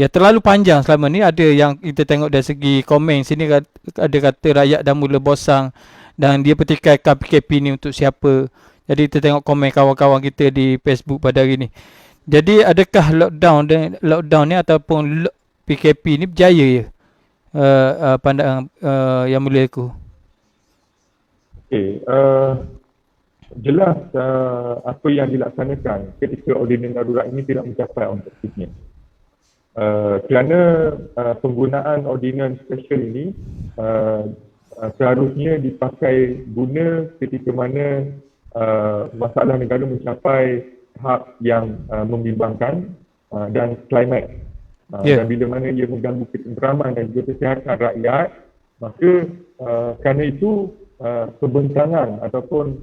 terlalu panjang selama ni. Ada yang kita tengok dari segi komen sini ada kata rakyat dah mula bosan dan dia pertikaikan PKP ni untuk siapa. Jadi kita tengok komen kawan-kawan kita di Facebook pada hari ni. Jadi adakah lockdown ni ataupun PKP ni berjaya ya? Pandangan yang mulia aku. Jelas apa yang dilaksanakan ketika ordinan darurat ini tidak mencapai objektifnya. Kerana penggunaan ordinan special ini seharusnya dipakai guna ketika mana masalah negara mencapai tahap yang membimbangkan dan klimax. Dan bila mana ia mengganggu ketenteraman dan juga kesihatan rakyat, maka kerana itu pembincangan ataupun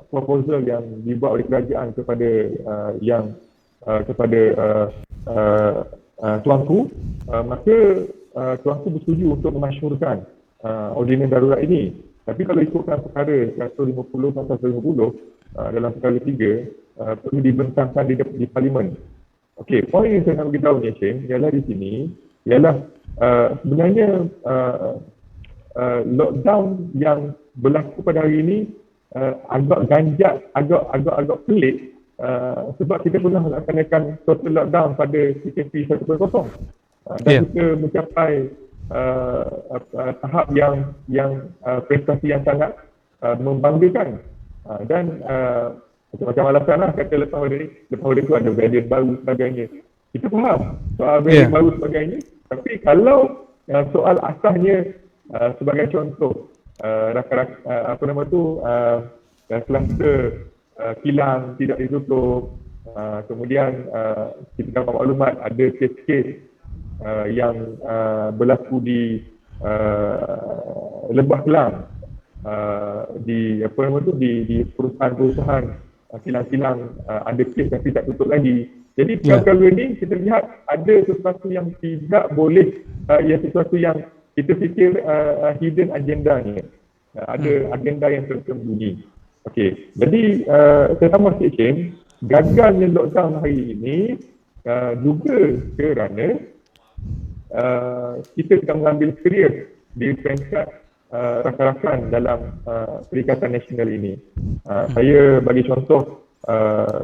proposal yang dibuat oleh kerajaan kepada tuanku, maka tuanku bersetuju untuk memasyhurkan ordinan darurat ini. Tapi kalau ikutkan perkara 150/150 dalam perkara 3 perlu dibentangkan di Parlimen. Okey, poin yang saya nak beritahu ni Hashim ialah di sini ialah sebenarnya lockdown yang berlaku pada hari ini agak ganjat, agak pelik sebab kita pernah melaksanakan total lockdown pada PKP 1.0 dan kita mencapai tahap yang prestasi yang sangat membanggakan dan macam alasan lah kata lepas pada itu ada variant baru sebagainya. Kita faham soal variant baru sebagainya, tapi kalau soal asasnya sebagai contoh kluster kilang tidak ditutup, kemudian kita dapat maklumat ada kes-kes yang berlaku di Lembah Kelang, di perusahaan-perusahaan kilang-kilang ada kes tapi tak tutup lagi. Jadi perkara ini kita lihat ada sesuatu yang tidak boleh, sesuatu yang kita fikir hidden agendanya. Ada agenda yang tersembunyi. Okey, jadi saya tambah sikit, gagalnya lockdown hari ini juga kerana kita sedang mengambil serius di peringkat rakan-rakan dalam Perikatan Nasional ini. Saya bagi contoh,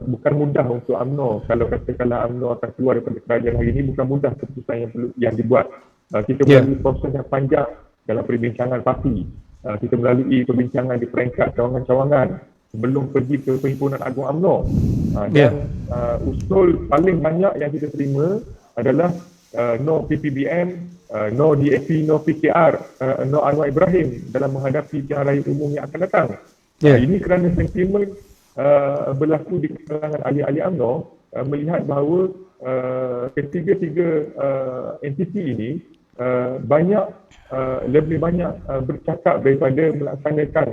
bukan mudah untuk UMNO, kalau katakanlah UMNO akan keluar daripada kerajaan hari ini, bukan mudah keputusan yang dibuat. Kita melalui proses yang panjang dalam perbincangan parti. Kita melalui perbincangan di peringkat cawangan-cawangan sebelum pergi ke Perhimpunan Agung UMNO. Dan usul paling banyak yang kita terima adalah no PPBM, no DAP, no PKR, no Anwar Ibrahim dalam menghadapi pilihan raya umum yang akan datang. Ini kerana sentimen berlaku di kalangan ahli-ahli UMNO melihat bahawa ketiga-tiga entiti ini lebih banyak bercakap daripada melaksanakan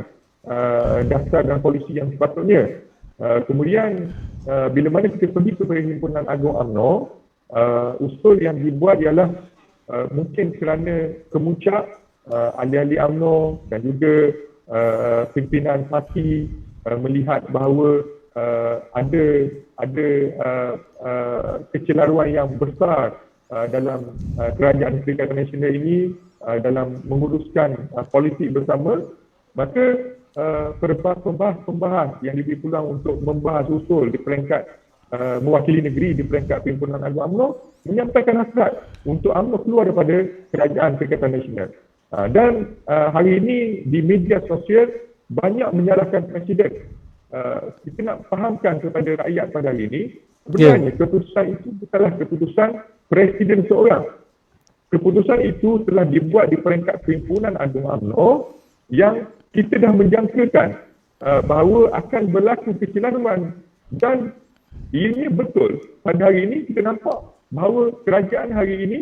dasar dan polisi yang sepatutnya. Kemudian bila mana kita pergi ke Perhimpunan Agung UMNO, usul yang dibuat ialah mungkin kerana kemuncak ahli-ahli UMNO dan juga pimpinan parti melihat bahawa ada kecelaruan yang besar dalam kerajaan Perikatan Nasional ini dalam menguruskan politik bersama, maka pembahas yang diberi peluang untuk membahas usul di peringkat mewakili negeri di peringkat Perhimpunan Agung UMNO menyampaikan hasrat untuk UMNO keluar daripada kerajaan Perikatan Nasional. Dan hari ini di media sosial banyak menyalahkan Presiden. Kita nak fahamkan kepada rakyat pada hari ini, sebenarnya keputusan itu bukanlah keputusan Presiden seorang. Keputusan itu telah dibuat di peringkat Perhimpunan Agung UMNO yang kita dah menjangkakan bahawa akan berlaku kecelaruan, dan ini betul. Pada hari ini kita nampak bahawa kerajaan hari ini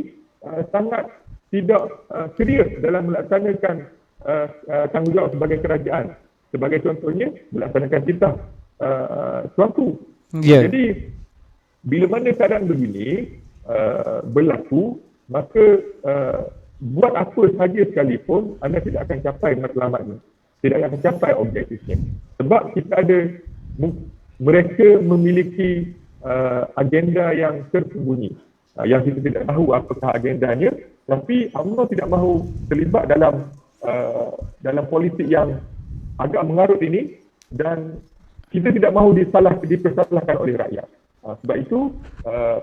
sangat tidak serius dalam melaksanakan tanggungjawab sebagai kerajaan. Sebagai contohnya, melaksanakan titah suatu. Jadi, bila mana keadaan begini berlaku, maka buat apa saja sekalipun, anda tidak akan capai matlamatnya. Tidak akan capai objektifnya. Sebab kita ada, mereka memiliki agenda yang tersembunyi. Yang kita tidak tahu apakah agendanya, tapi UMNO tidak mahu terlibat dalam politik yang agak mengarut ini, dan kita tidak mahu dipersalahkan oleh rakyat. Sebab itu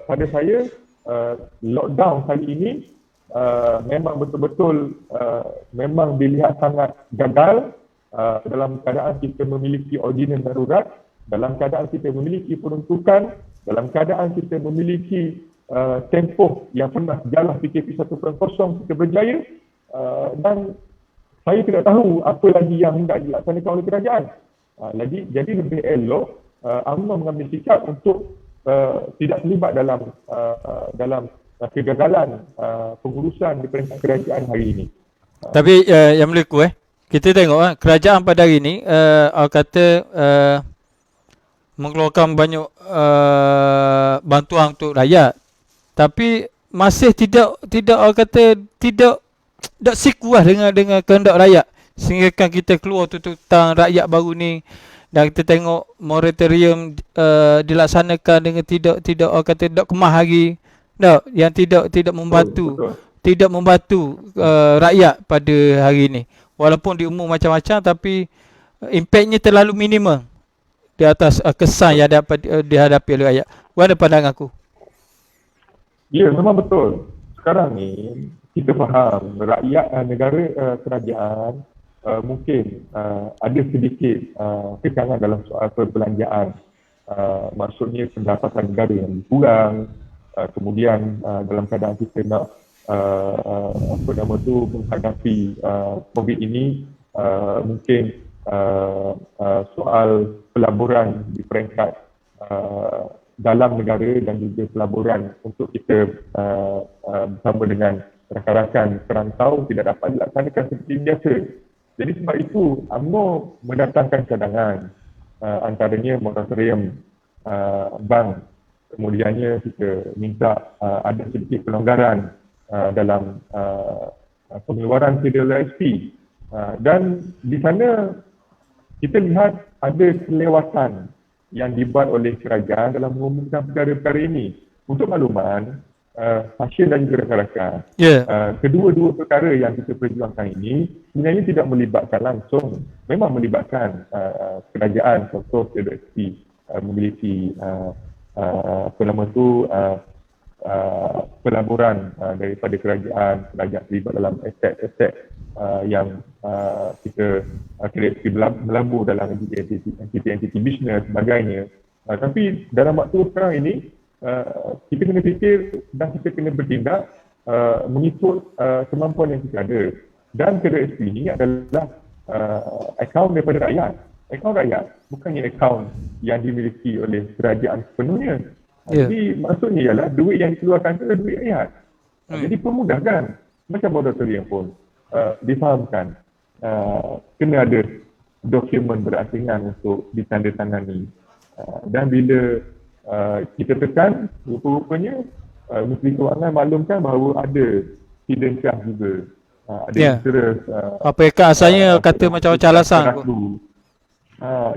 pada saya lockdown kali ini memang betul-betul memang dilihat sangat gagal dalam keadaan kita memiliki ordinans darurat, dalam keadaan kita memiliki peruntukan, dalam keadaan kita memiliki tempoh yang pernah jalan PKP 1.0 kita berjaya, dan saya tidak tahu apa lagi yang hendak dilaksanakan oleh kerajaan. Jadi lebih elok UMNO mengambil sikap untuk tidak terlibat dalam kegagalan pengurusan di peringkat kerajaan hari ini. Tapi yang berlaku kita tengok kerajaan pada hari ini orang kata mengeluarkan banyak bantuan untuk rakyat, tapi masih tidak orang kata tidak sekuah dengan kehendak rakyat, sehingga kan kita keluar tuntutan rakyat baru ni, dan kita tengok moratorium dilaksanakan dengan tidak orang kata tidak kemah lagi, yang tidak membantu rakyat pada hari ini. Walaupun diumum macam-macam, tapi impaknya terlalu minimum di atas kesan yang dapat dihadapi oleh rakyat. Mana pandangan aku? Ya, memang betul. Sekarang ni kita faham rakyat negara kerajaan mungkin ada sedikit kekangan dalam soal perbelanjaan. Maksudnya pendapatan negara yang kurang, kemudian dalam keadaan kita nak menghadapi COVID ini, mungkin soal pelaburan di peringkat dalam negara dan juga pelaburan untuk kita bersama dengan rakan-rakan perantau tidak dapat dilaksanakan seperti biasa. Jadi sebab itu UMNO mendatangkan cadangan, antaranya moratorium bank. Kemudiannya kita minta ada sedikit pelonggaran dalam pengeluaran PDLSP. Dan di sana kita lihat ada kelewatan yang dibuat oleh kerajaan dalam mengumumkan perkara-perkara ini. Untuk makluman, Hashim dan juga rakan-rakan. Ya. Kedua-dua perkara yang kita perjuangkan ini sebenarnya tidak melibatkan langsung, memang melibatkan kerajaan, contoh KDSP memiliki pelaburan daripada kerajaan terlibat dalam aset-aset yang kita KDSP melabur dalam entiti bisnes dan sebagainya. Tapi dalam waktu sekarang ini kita kena fikir dan kita kena bertindak mengikut kemampuan yang kita ada. Dan KDSP ini adalah akaun daripada rakyat. Akaun rakyat, bukannya akaun yang dimiliki oleh kerajaan sepenuhnya. Jadi maksudnya ialah duit yang dikeluarkan itu adalah duit rakyat. Jadi permudahkan. Macam moratorium pun difahamkan. Kena ada dokumen berasingan untuk ditandatangani. Dan bila kita tekan, rupa-rupanya Menteri Kewangan maklumkan bahawa ada hidden charge juga. Ada interest. APK asalnya kata macam-macam alasan.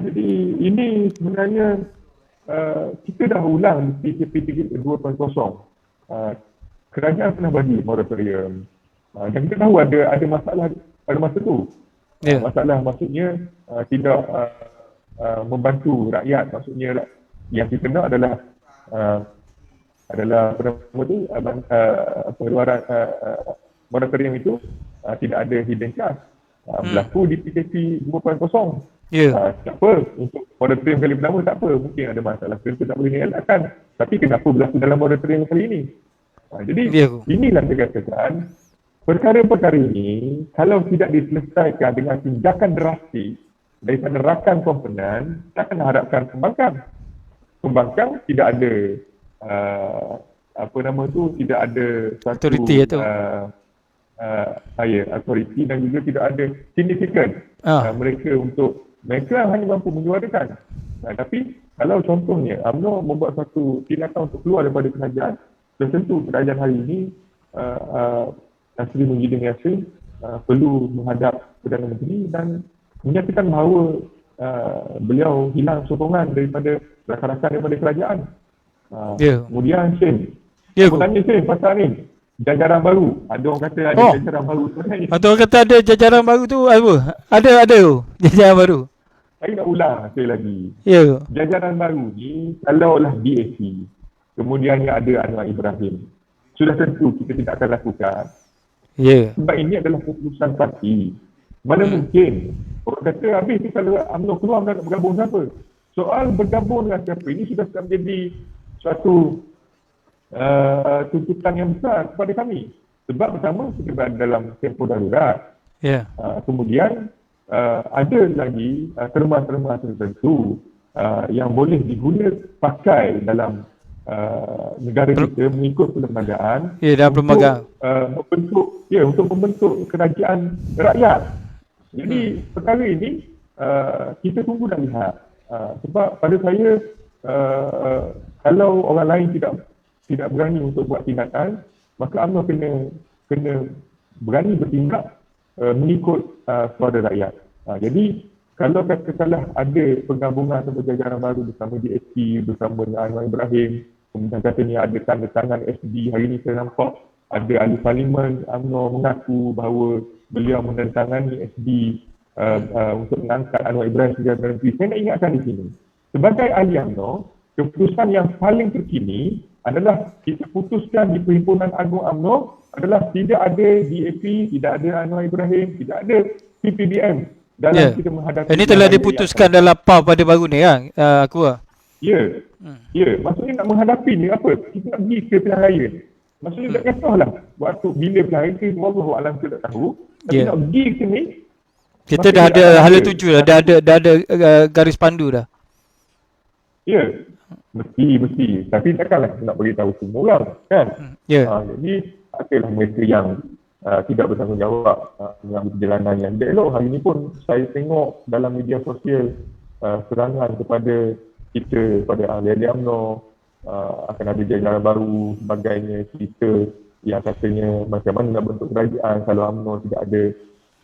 Jadi ini sebenarnya kita dah ulang di PKP 2.0. Kerajaan pernah bagi moratorium. Dan kita tahu ada masalah pada masa tu. Masalah maksudnya tidak membantu rakyat. Maksudnya yang kita nak adalah apa nama tu, pengeluaran moratorium itu tidak ada hidden charge. Berlaku di PKP 2.0. Tak apa, untuk moratorium kali pertama tak apa, mungkin ada masalah kita tak boleh elakkan. Tapi kenapa berlaku dalam moratorium kali ini? Jadi inilah saya katakan, perkara-perkara ini kalau tidak diselesaikan dengan tindakan drastik daripada rakan komponen, kita akan harapkan pembangkang tidak ada tidak ada satu authority dan juga tidak ada signifikan mereka hanya mampu menyuarakan. Tapi kalau contohnya UMNO membuat satu tindakan untuk keluar daripada kerajaan, tentu kerajaan hari ini Sri Muhyiddin Yassin perlu menghadap Perdana Menteri dan menyatakan bahawa beliau hilang sokongan daripada rakan-rakan daripada kerajaan. Kemudian Shin, tanya Shin pasal ni jajaran baru. Ada orang kata ada jajaran baru sebenarnya. Ada orang kata ada jajaran baru tu apa? Ada jajaran baru. Saya nak ulang sekali lagi. Jajaran baru ni kalaulah DAP, kemudian ada Anwar Ibrahim, sudah tentu kita tidak akan lakukan. Sebab ini adalah keputusan parti. Mana mungkin orang kata habis ni kalau UMNO keluar nak bergabung siapa? Soal bergabung dengan siapa ini sudah menjadi suatu tuntutan yang besar kepada kami. Sebab pertama kita berada dalam tempoh darurat. Kemudian ada lagi terma-terma tertentu yang boleh digunakan pakai dalam negara kita mengikut perlembagaan untuk membentuk kerajaan rakyat. Jadi perkara ini kita tunggu dan lihat. Sebab pada saya kalau orang lain tidak berani untuk buat tindakan, maka UMNO kena berani bertindak mengikut suara rakyat. Jadi kalau katakanlah ada penggabungan atau jajaran baru bersama DSP, bersama dengan Anwar Ibrahim, kemudian katanya ada tanda tangan SD, hari ini saya nampak ada ahli parlimen UMNO mengaku bahawa beliau menandatangani SD untuk mengangkat Anwar Ibrahim sebagai Perdana Menteri. Saya nak ingatkan di sini, sebagai ahli UMNO, keputusan yang paling terkini adalah kita putuskan di Perhimpunan Agung UMNO adalah tidak ada DAP, tidak ada Anwar Ibrahim, tidak ada PPDM dalam kita menghadapi. Ini telah diputuskan dalam PAW pada baru ni kan? Maksudnya nak menghadapi ni apa? Kita nak pergi ke pilihan raya. Maksudnya tak kisahlah waktu bila pilihan raya ke wallahu alam kita tak tahu. Tapi nak pergi ke sini kita dah ada hala tuju dah, dah ada garis pandu dah. Mesti. Tapi takkanlah nak beritahu semua orang kan? Jadi adalah mereka yang tidak bertanggungjawab mengambil perjalanan yang tidak elok. Hari ini pun saya tengok dalam media sosial serangan kepada kita, pada ahli-ahli UMNO, akan ada jajaran baru sebagainya, cerita yang katanya macam mana nak bentuk kerajaan kalau UMNO tidak ada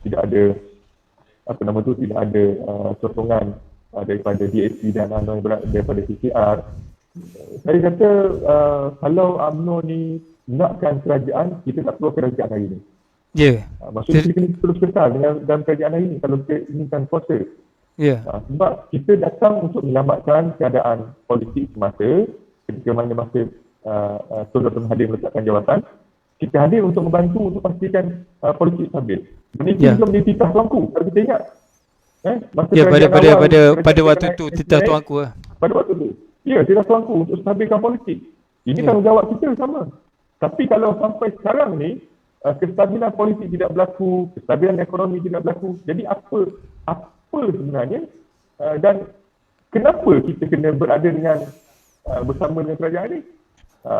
tidak ada sokongan daripada DSP dan daripada CCR. Saya kata kalau UMNO ni nakkan kerajaan, kita tak perlu kerajaan hari ini. Ya. Maksudnya kita kena terus kekal dalam kerajaan hari ini kalau kita inginkan kuasa. Ya. Sebab kita datang untuk menyelamatkan keadaan politik semasa ketika mana masa Tun Dr. Mahathir meletakkan jawatan, kita hadir untuk membantu untuk pastikan politik stabil. Benda itu juga menjadi titah tuanku kalau kita ingat. Masa Ya, kerajaan awal, pada waktu kerajaan tu naik titah SPF, tuanku. pada waktu tu. Ya, titah tuanku untuk stabilkan politik. Ini tanggungjawab kita sama. Tapi kalau sampai sekarang ni kestabilan politik tidak berlaku, kestabilan ekonomi tidak berlaku. Jadi apa sebenarnya dan kenapa kita kena berada dengan bersama dengan kerajaan ni?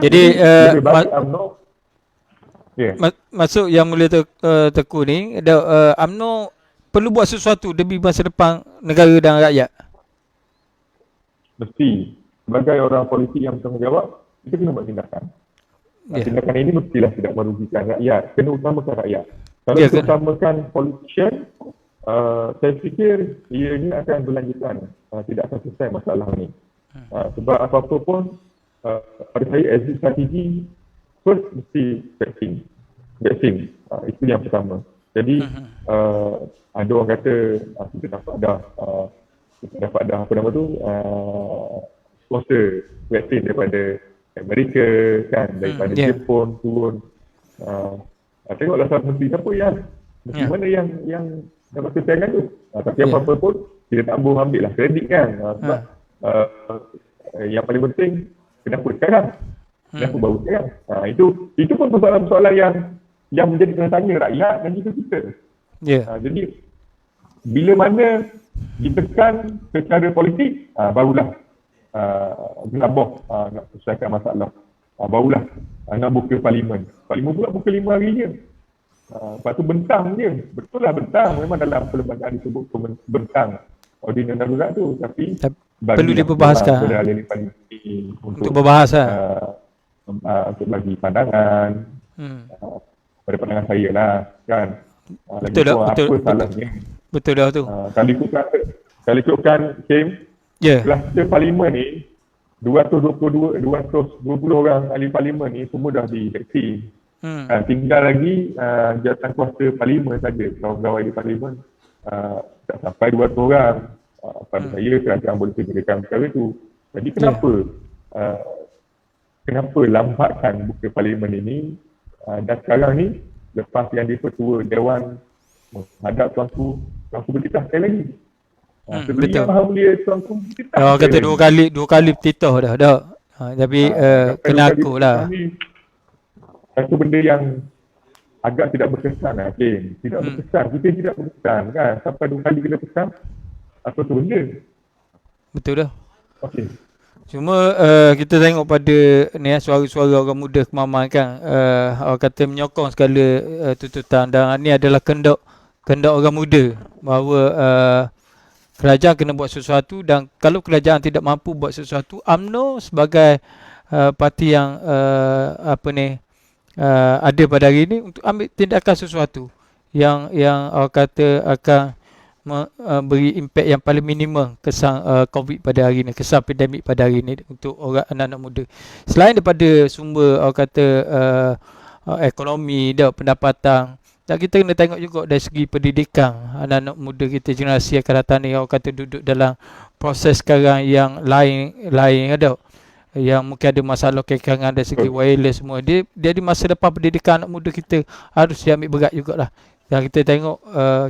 Jadi lebih baik UMNO. masuk yang Mulia Tengku ni, UMNO perlu buat sesuatu demi masa depan negara dan rakyat. Mesti sebagai orang politik yang bertanggungjawab, kita kena buat tindakan. Tindakan ini mestilah tidak merugikan rakyat, kena utamakan rakyat. Kalau kita utamakan politician, saya fikir ia ini akan berlanjutan, tidak akan selesai masalah ni. Sebab apa-apa pun, pada saya exit strategi, first mesti vaksin. Itu yang pertama. Jadi ada orang kata kita dapat dah apa nama tu, sponsor vaksin daripada Amerika kan, daripada Jepun turun. Tengoklah sahabat menteri siapa yang mana yang dapat kesayangan tu. Tapi apa-apa pun kita tak boleh ambil lah kredit kan. Sebab yang paling penting kenapa sekarang? Kenapa baru sekarang? Itu pun persoalan-persoalan yang menjadi tanda tanya rakyat dan juga kita. Jadi bila mana ditekan secara politik, barulah gelabah nak selesaikan masalah. Barulah nak buka parlimen. Parlimen pula buka 5 hari je. Lepas tu bentang je. Betul lah bentang. Memang dalam perlembagaan disebut bentang ordinan darurat tu. Tapi perlu diperbahaskan untuk berbahas untuk bagi pandangan. Pada pandangan saya lah kan. Betul dah. Betul dah tu. Kalau ikutkan Kim, kluster parlimen ni 220 orang ahli parlimen ni semua dah dieleksi. Tinggal lagi jawatan kuasa parlimen saja, pegawai di parlimen tak sampai 200 orang. Pada saya kerajaan boleh segerakan perkara tu. Jadi kenapa lambatkan buka parlimen ini, dan sekarang ni lepas yang di-Pertua Dewan menghadap tuanku bertitah sekali lagi. Sebelum yang Maha Mulia tuanku bertitah. Orang kata dua kali bertitah dah. Tapi kena aku lah. Satu benda yang agak tidak berkesan lah, Kim. Tidak berkesan. Kita tidak berkesan kan. Sampai 2 kali kena pesan. Apa tu benda? Betul dah. Okey. Cuma kita tengok pada ni suara-suara orang muda Kemaman kan, orang kata menyokong segala tuntutan, dan ni adalah kehendak orang muda bahawa kerajaan kena buat sesuatu, dan kalau kerajaan tidak mampu buat sesuatu, UMNO sebagai parti yang ada pada hari ini untuk ambil tindakan sesuatu yang orang kata akan beri impak yang paling minimum kesan COVID pada hari ini, kesan pandemik pada hari ini untuk orang anak-anak muda. Selain daripada sumber orang kata ekonomi dan pendapatan, dan kita kena tengok juga dari segi pendidikan anak-anak muda kita, generasi akan datang ni orang kata duduk dalam proses sekarang yang lain ada, yang mungkin ada masalah kekangan dari segi wireless semua. Dia di masa depan pendidikan anak muda kita harus diambil berat jugalah. Yang kita tengok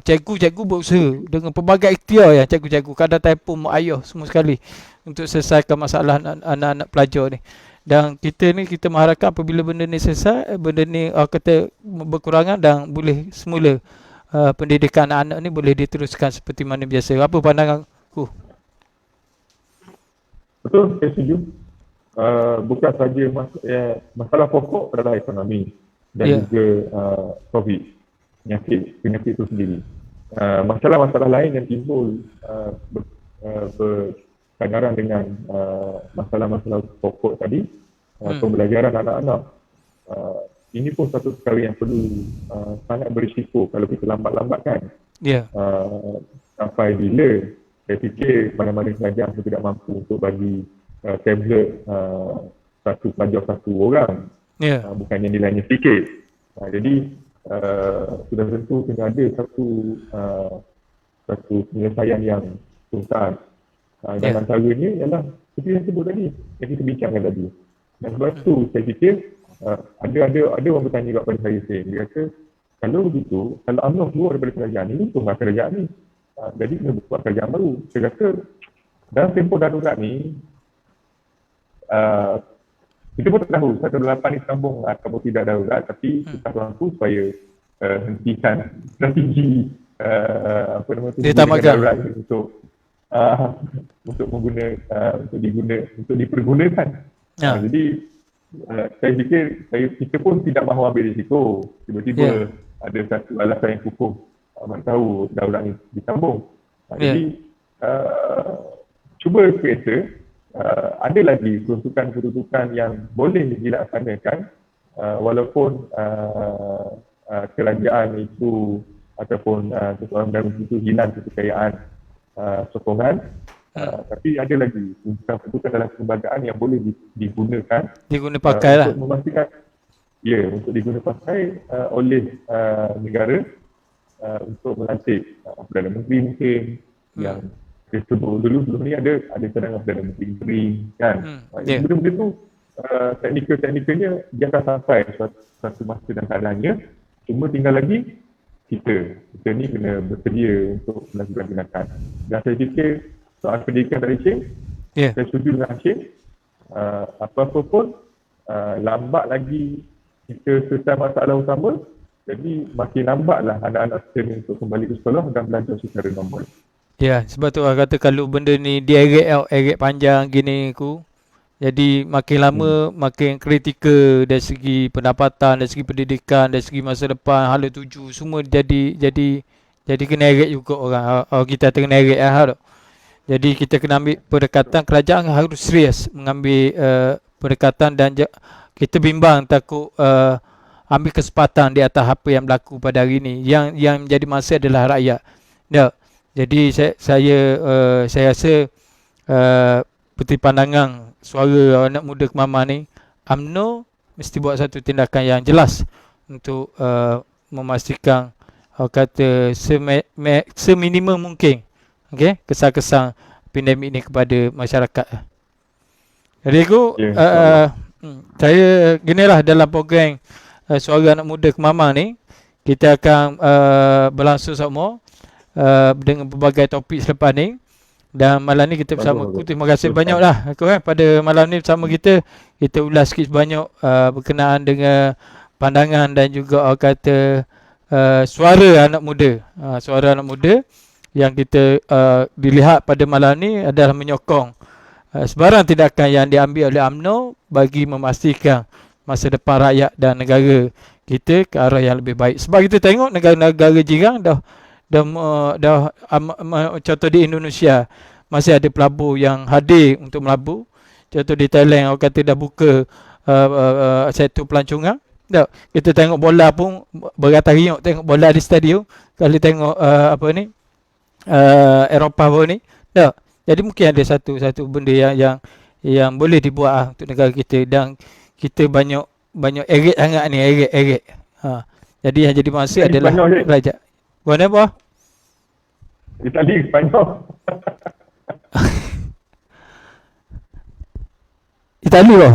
cikgu berusaha dengan pelbagai ikhtiar ya, cikgu kadang telefon mak ayah semua sekali untuk selesaikan masalah anak-anak pelajar ni. Dan kita mengharapkan apabila benda ni selesai, benda ni kata berkurangan dan boleh semula pendidikan anak-anak ni boleh diteruskan seperti mana biasa. Apa pandanganku? Betul, saya setuju. Bukan saja masalah pokok adalah ekonomi dan juga COVID. Penyakit itu sendiri. Masalah-masalah lain yang timbul berkaitan dengan masalah-masalah pokok tadi, pembelajaran anak-anak. Ini pun satu perkara yang perlu sangat berisiko kalau kita lambat-lambatkan. Sampai bila, saya fikir mana-mana kerajaan pun tidak mampu untuk bagi tablet satu pelajar satu orang. Ya. bukannya nilainya sedikit. Jadi sudah tentu kena ada satu penyelesaian yang tuntas. Dan Ya. antaranya ialah seperti yang sebut tadi, yang kita bincangkan tadi. Dan sebab itu saya fikir ada orang bertanya juga pada saya, dia kata kalau begitu, kalau UMNO keluar daripada kerajaan ini, untunglah kerajaan ni. Jadi kena buat kerajaan baru. Saya kata dalam tempoh darurat ni, kita pun tak tahu 128 ni sambung ataupun tidak darurat, tapi kita mampu supaya hentikan strategi apa nama tu, Dia tak magang. darurat ni untuk untuk dipergunakan. Ya. Jadi saya fikir kita pun tidak mahu ambil risiko tiba-tiba ada satu alasan yang kukuh mana tahu darurat ni disambung. Jadi cuba kereta ada lagi peruntukan-peruntukan yang boleh dilaksanakan walaupun kerajaan itu ataupun seseorang dalam itu hilang kepercayaan sokongan, tapi ada lagi peruntukan dalam perlembagaan yang boleh digunakan pakai lah. untuk memastikan untuk digunakan pakai oleh negara untuk melantik Perdana Menteri mungkin yang dia sebut dulu sebelum ni ada cadangan Perdana Menteri kan. Benda-benda tu teknikal-teknikalnya dia akan sampai suatu masa dan keadaannya, cuma tinggal lagi kita ni kena bersedia untuk melakukan tindakan. Dan saya fikir soal pendidikan tadi Syed, saya setuju dengan Syed, apa-apa pun lambat lagi kita selesai masalah utama, jadi makin lambatlah anak-anak kita ni untuk kembali ke sekolah dan belajar secara normal. Ya, sebab tu orang kata kalau benda ni dieret panjang gini ku, jadi makin lama makin kritikal dari segi pendapatan, dari segi pendidikan, dari segi masa depan, hala tuju semua jadi kena eret juga orang. Kita kena eret lah. Jadi kita kena ambil pendekatan, kerajaan harus serius mengambil pendekatan dan kita bimbang takut ambil kesempatan di atas apa yang berlaku pada hari ini. Yang menjadi masalah adalah rakyat. Ya. Jadi saya rasa seperti pandangan suara anak muda Kemaman ni, UMNO mesti buat satu tindakan yang jelas untuk memastikan kata seminimum mungkin kesan-kesan pandemik ni kepada masyarakat. Jadi aku saya ginilah dalam program suara anak muda Kemaman ni kita akan berlangsung sama dengan berbagai topik selepas ni. Dan malam ni kita bersama aku, terima kasih banyaklah aku pada malam ni bersama kita ulas sikit banyak berkenaan dengan pandangan dan juga kata suara anak muda. Suara anak muda yang kita dilihat pada malam ni adalah menyokong sebarang tindakan yang diambil oleh UMNO bagi memastikan masa depan rakyat dan negara kita ke arah yang lebih baik. Sebab kita tengok negara-negara jiran dah contoh di Indonesia masih ada pelabur yang hadir untuk melabur. Contoh di Thailand orang kata dah buka sektor pelancongan. Tak, kita tengok bola pun beratas-riuk tengok bola di stadium. Kalau tengok Eropah pun ni. Tak. Jadi mungkin ada satu benda yang boleh dibuat untuk negara kita, dan kita banyak eret sangat ni, eret. Jadi yang jadi masalah adalah rakyat. Mana apa? Itali, Spanyol. Itali boh.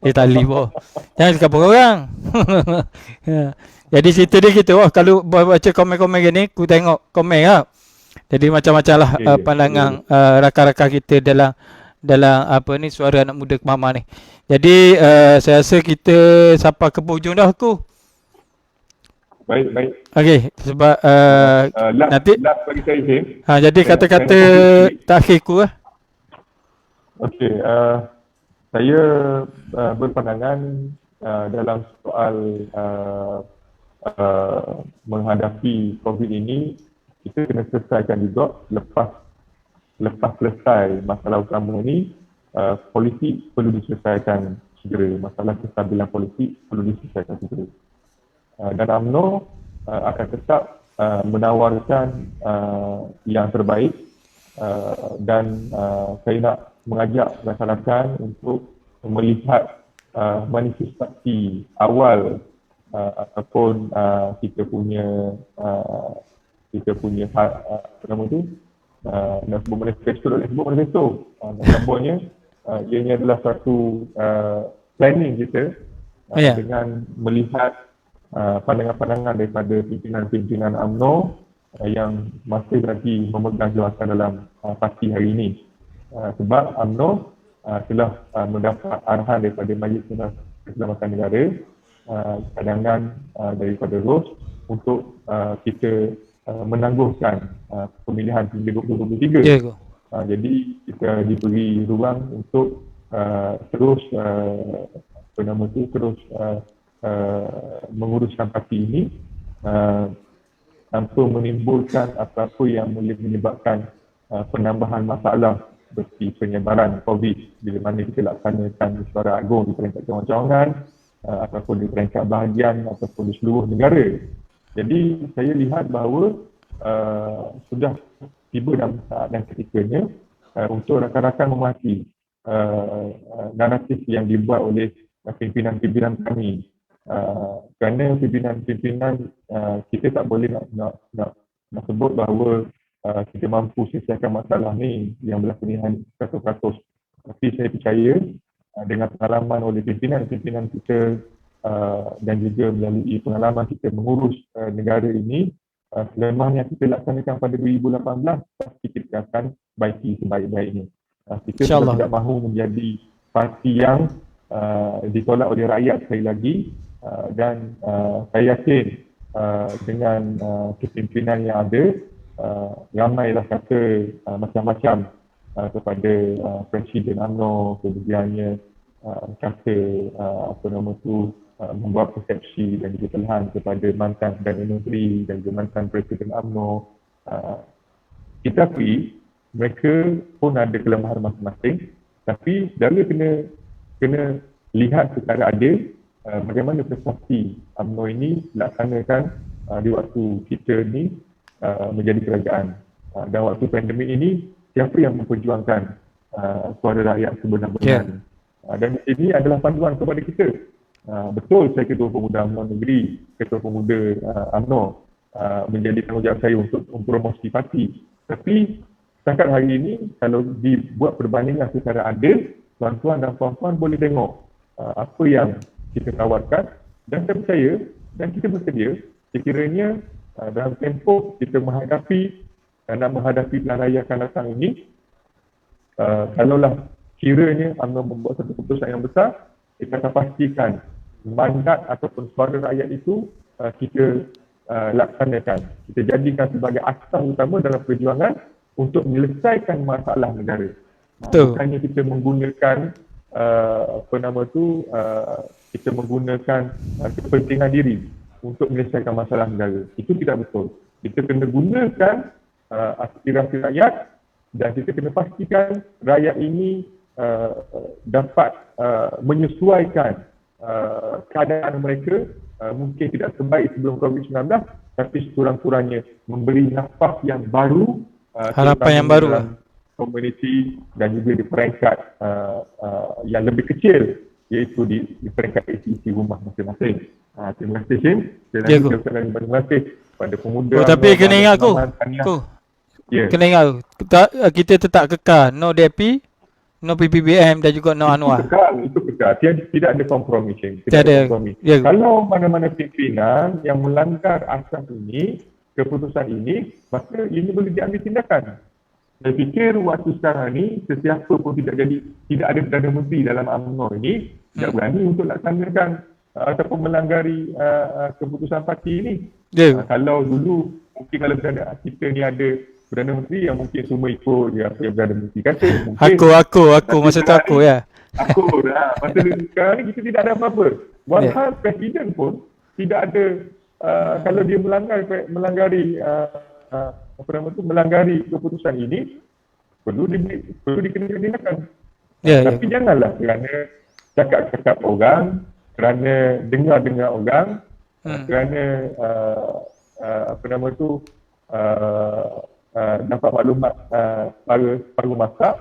Itali boh. Jangan cakap orang. Jadi cerita dia gitu. Kalau baca komen-komen gini, aku tengok komen lah. Jadi macam-macam lah pandangan rakan-rakan kita dalam apa ni suara anak muda Kemaman ni. Jadi saya rasa kita sampai ke hujung dah aku. Baik. Okey, sebab nanti bagi saya Him. Jadi kata-kata terakhirku lah. Okey, saya berpandangan dalam soal menghadapi COVID ini, kita kena selesaikan juga lepas selesai masalah utama ini, politik perlu diselesaikan segera. Masalah kestabilan politik perlu diselesaikan segera. Dan UMNO akan tetap menawarkan yang terbaik, dan saya nak mengajak rakan-rakan untuk melihat manifestasi awal ataupun kita punya apa nama tu, nak sebut manifesto, nak sambungnya ianya adalah satu planning kita Ya. dengan melihat pandangan-pandangan daripada pimpinan-pimpinan UMNO yang masih lagi memegang jawatan dalam parti hari ini. Sebab UMNO telah mendapat arahan daripada Majlis Keselamatan Negara, cadangan daripada ROS untuk kita menangguhkan pemilihan hingga 2023. Ya ke? Jadi kita diberi ruang untuk terus menguruskan parti ini tanpa menimbulkan apa-apa yang boleh menyebabkan penambahan masalah seperti penyebaran COVID bila mana kita laksanakan mesyuarat agung di peringkat cawangan-cawangan ataupun di peringkat bahagian ataupun di seluruh negara. Jadi saya lihat bahawa sudah tiba dalam saat dan ketikanya untuk rakan-rakan memahami naratif yang dibuat oleh pimpinan-pimpinan kami. Kerana pimpinan-pimpinan kita tak boleh nak sebut bahawa kita mampu selesaikan masalah ni yang berlaku ni 100%. Tapi saya percaya dengan pengalaman oleh pimpinan-pimpinan kita dan juga melalui pengalaman kita mengurus negara ini, selama yang kita laksanakan pada 2018 pasti kita akan baiki sebaik-baiknya. Kita sudah tidak mahu menjadi parti yang ditolak oleh rakyat sekali lagi, dan saya yakin dengan kepimpinan yang ada, ramailah kata macam-macam kepada Presiden UMNO, kemudiannya kata membuat persepsi dan juga pilihan kepada mantan Perdana Menteri dan juga mantan Presiden UMNO. Kita akui mereka pun ada kelemahan masing-masing, tapi dara kena lihat secara adil bagaimana prestasi UMNO ini dilaksanakan di waktu kita ni menjadi kerajaan. Dan waktu pandemik ini, siapa yang memperjuangkan suara rakyat sebenar-benarnya. Dan ini adalah panduan kepada kita. Betul saya Ketua Pemuda UMNO Negeri, Ketua Pemuda UMNO menjadi tanggungjawab saya untuk mempromosi parti. Tapi setakat hari ini, kalau dibuat perbandingan secara adil, tuan-tuan dan puan-puan boleh tengok apa yang kita tawarkan, dan saya percaya dan kita bersedia sekiranya dalam tempoh kita nak menghadapi pilihan raya akan datang ini, kalaulah kiranya UMNO membuat satu keputusan yang besar, kita akan pastikan mandat ataupun suara rakyat itu kita laksanakan. Kita jadikan sebagai asas utama dalam perjuangan untuk menyelesaikan masalah negara. Bukannya kita menggunakan kita menggunakan kepentingan diri untuk menyelesaikan masalah negara. Itu tidak betul. Kita kena gunakan aspirasi rakyat dan kita kena pastikan rakyat ini dapat menyesuaikan keadaan mereka, mungkin tidak sebaik sebelum COVID-19, tapi sekurang-kurangnya memberi nafas yang baru, harapan yang baru dalam komuniti dan juga di peringkat yang lebih kecil, iaitu di peringkat isi rumah masing-masing. Terima kasih Shin. Terima kasih pada pemuda. Tapi kena ingat kena ingat kita tetap kekal no DAP, no PPBM dan juga no Anwar. Itu kekal. Tidak ada kompromi Shin. Tidak ada kompromi. Kalau mana-mana pimpinan yang melanggar asas ini, keputusan ini, maka ini boleh diambil tindakan. Saya fikir waktu sekarang ni, sesiapa pun tidak ada Perdana Menteri dalam UMNO ini, tidak berani untuk laksanakan ataupun melanggari keputusan parti ini. Kalau dulu, mungkin kalau kita ni ada Perdana Menteri yang mungkin semua ikut apa yang Perdana Menteri kata. Aku, masa tu aku ya. Masa sekarang ni kita tidak ada apa-apa. Walhal Presiden pun tidak ada, kalau dia melanggari keputusan ini, perlu dikenakan tindakan. Tapi janganlah kerana cakap-cakap orang, kerana dengar-dengar orang, kerana dapat maklumat paruh masak,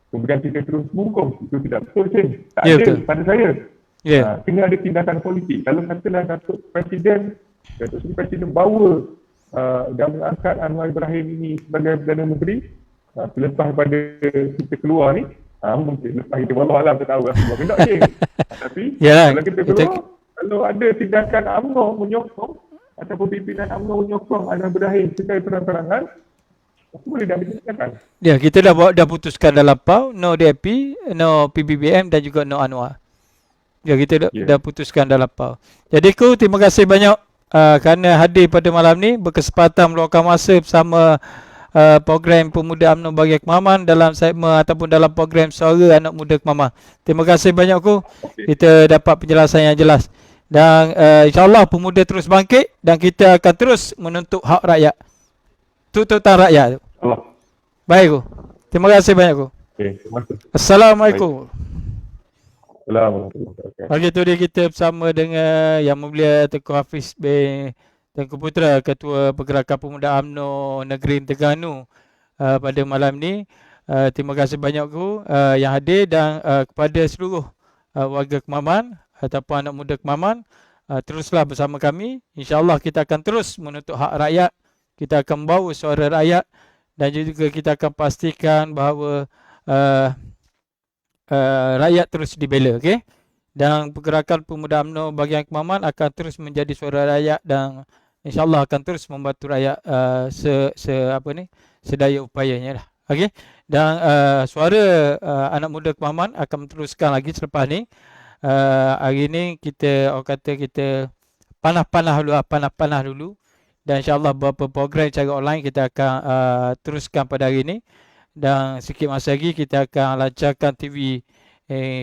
kemudian kita terus menghukum. Itu tidak betul, Sen. Tak Ya, ada betul. pada saya. Ya. Kena ada tindakan politik. Kalau katalah Datuk Seri Presiden bawa dan mengangkat Anwar Ibrahim ini sebagai Perdana Menteri, selepas pada kita keluar ni, mungkin lepas kita walau alam tak tahu lah semua kena je. Tapi Yalah, kalau kita keluar, kalau ada tindakan UMNO menyokong ataupun pimpinan UMNO menyokong Anwar Ibrahim sebagai terang-terangan, aku boleh dah tindakan. Ya, kita dah putuskan dalam PAU, no DAP, no PBBM dan juga no Anwar. Ya, kita dah putuskan dalam PAU. Jadi terima kasih banyak kerana hadir pada malam ni, berkesempatan meluangkan masa bersama program Pemuda UMNO Bagi Kemaman dalam segmen ataupun dalam program Suara Anak Muda Kemaman. Terima kasih banyak kita dapat penjelasan yang jelas. Dan insyaAllah pemuda terus bangkit dan kita akan terus menuntut hak rakyat. Tuntutan rakyat tu. Allah. Baik terima kasih banyak Okay, terima kasih. Assalamualaikum. Assalamualaikum. Pagi tu dia kita bersama dengan Yang Mulia Tengku Hafiz bin Tengku Putra, Ketua Pergerakan Pemuda UMNO Negeri Terengganu pada malam ni. Terima kasih banyak yang hadir dan kepada seluruh warga Kemaman ataupun anak muda Kemaman, teruslah bersama kami. InsyaAllah kita akan terus menuntut hak rakyat. Kita akan membawa suara rakyat dan juga kita akan pastikan bahawa rakyat terus dibela, okey? Dan pergerakan Pemuda UMNO Bahagian Kemaman akan terus menjadi suara rakyat dan insyaAllah akan terus membantu rakyat sedaya upayanya lah. Okey? Dan suara anak muda Kemaman akan teruskan lagi selepas ni. Hari ni kita panah-panah dulu dan insyaAllah beberapa program cara online kita akan teruskan pada hari ni. Dan sikit masa lagi kita akan lancarkan TV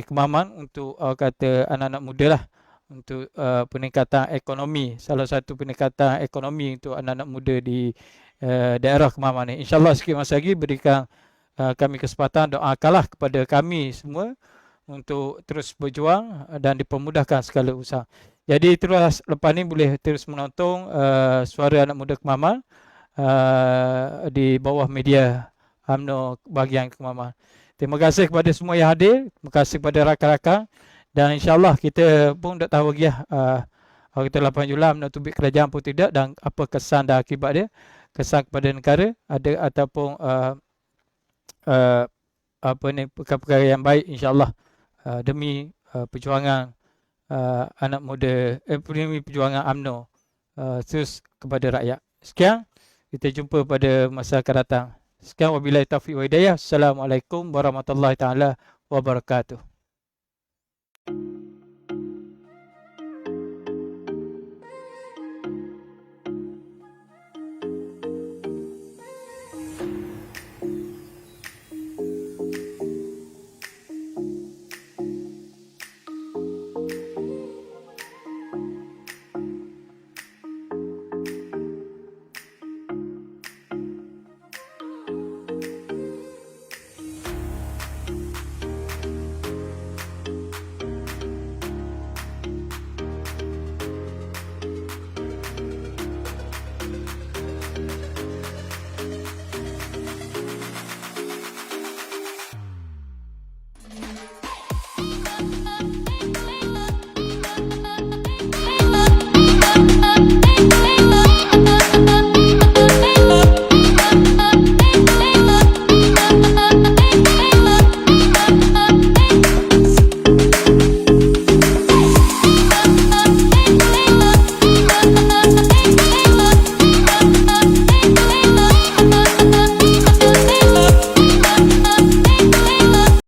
Kemaman untuk anak-anak muda lah, untuk peningkatan ekonomi, salah satu peningkatan ekonomi untuk anak-anak muda di daerah Kemaman ni. InsyaAllah sikit masa lagi berikan kami kesempatan, doakanlah kepada kami semua untuk terus berjuang dan dipermudahkan segala usaha. Jadi terus lepas ni boleh terus menonton Suara Anak Muda Kemaman di bawah media UMNO Bahagian Kemaman. Terima kasih kepada semua yang hadir. Terima kasih kepada rakan-rakan. Dan insyaAllah kita pun tak tahu lagi hari ke 8 Julai UMNO tubik kerajaan pun tidak, dan apa kesan dan akibat dia. Kesan kepada negara ada ataupun perkara-perkara yang baik insyaAllah demi perjuangan anak muda, demi perjuangan UMNO terus kepada rakyat. Sekian, kita jumpa pada masa akan datang. Sekian, wabillahi taufiq wa hidayah. Assalamualaikum warahmatullahi taala wabarakatuh.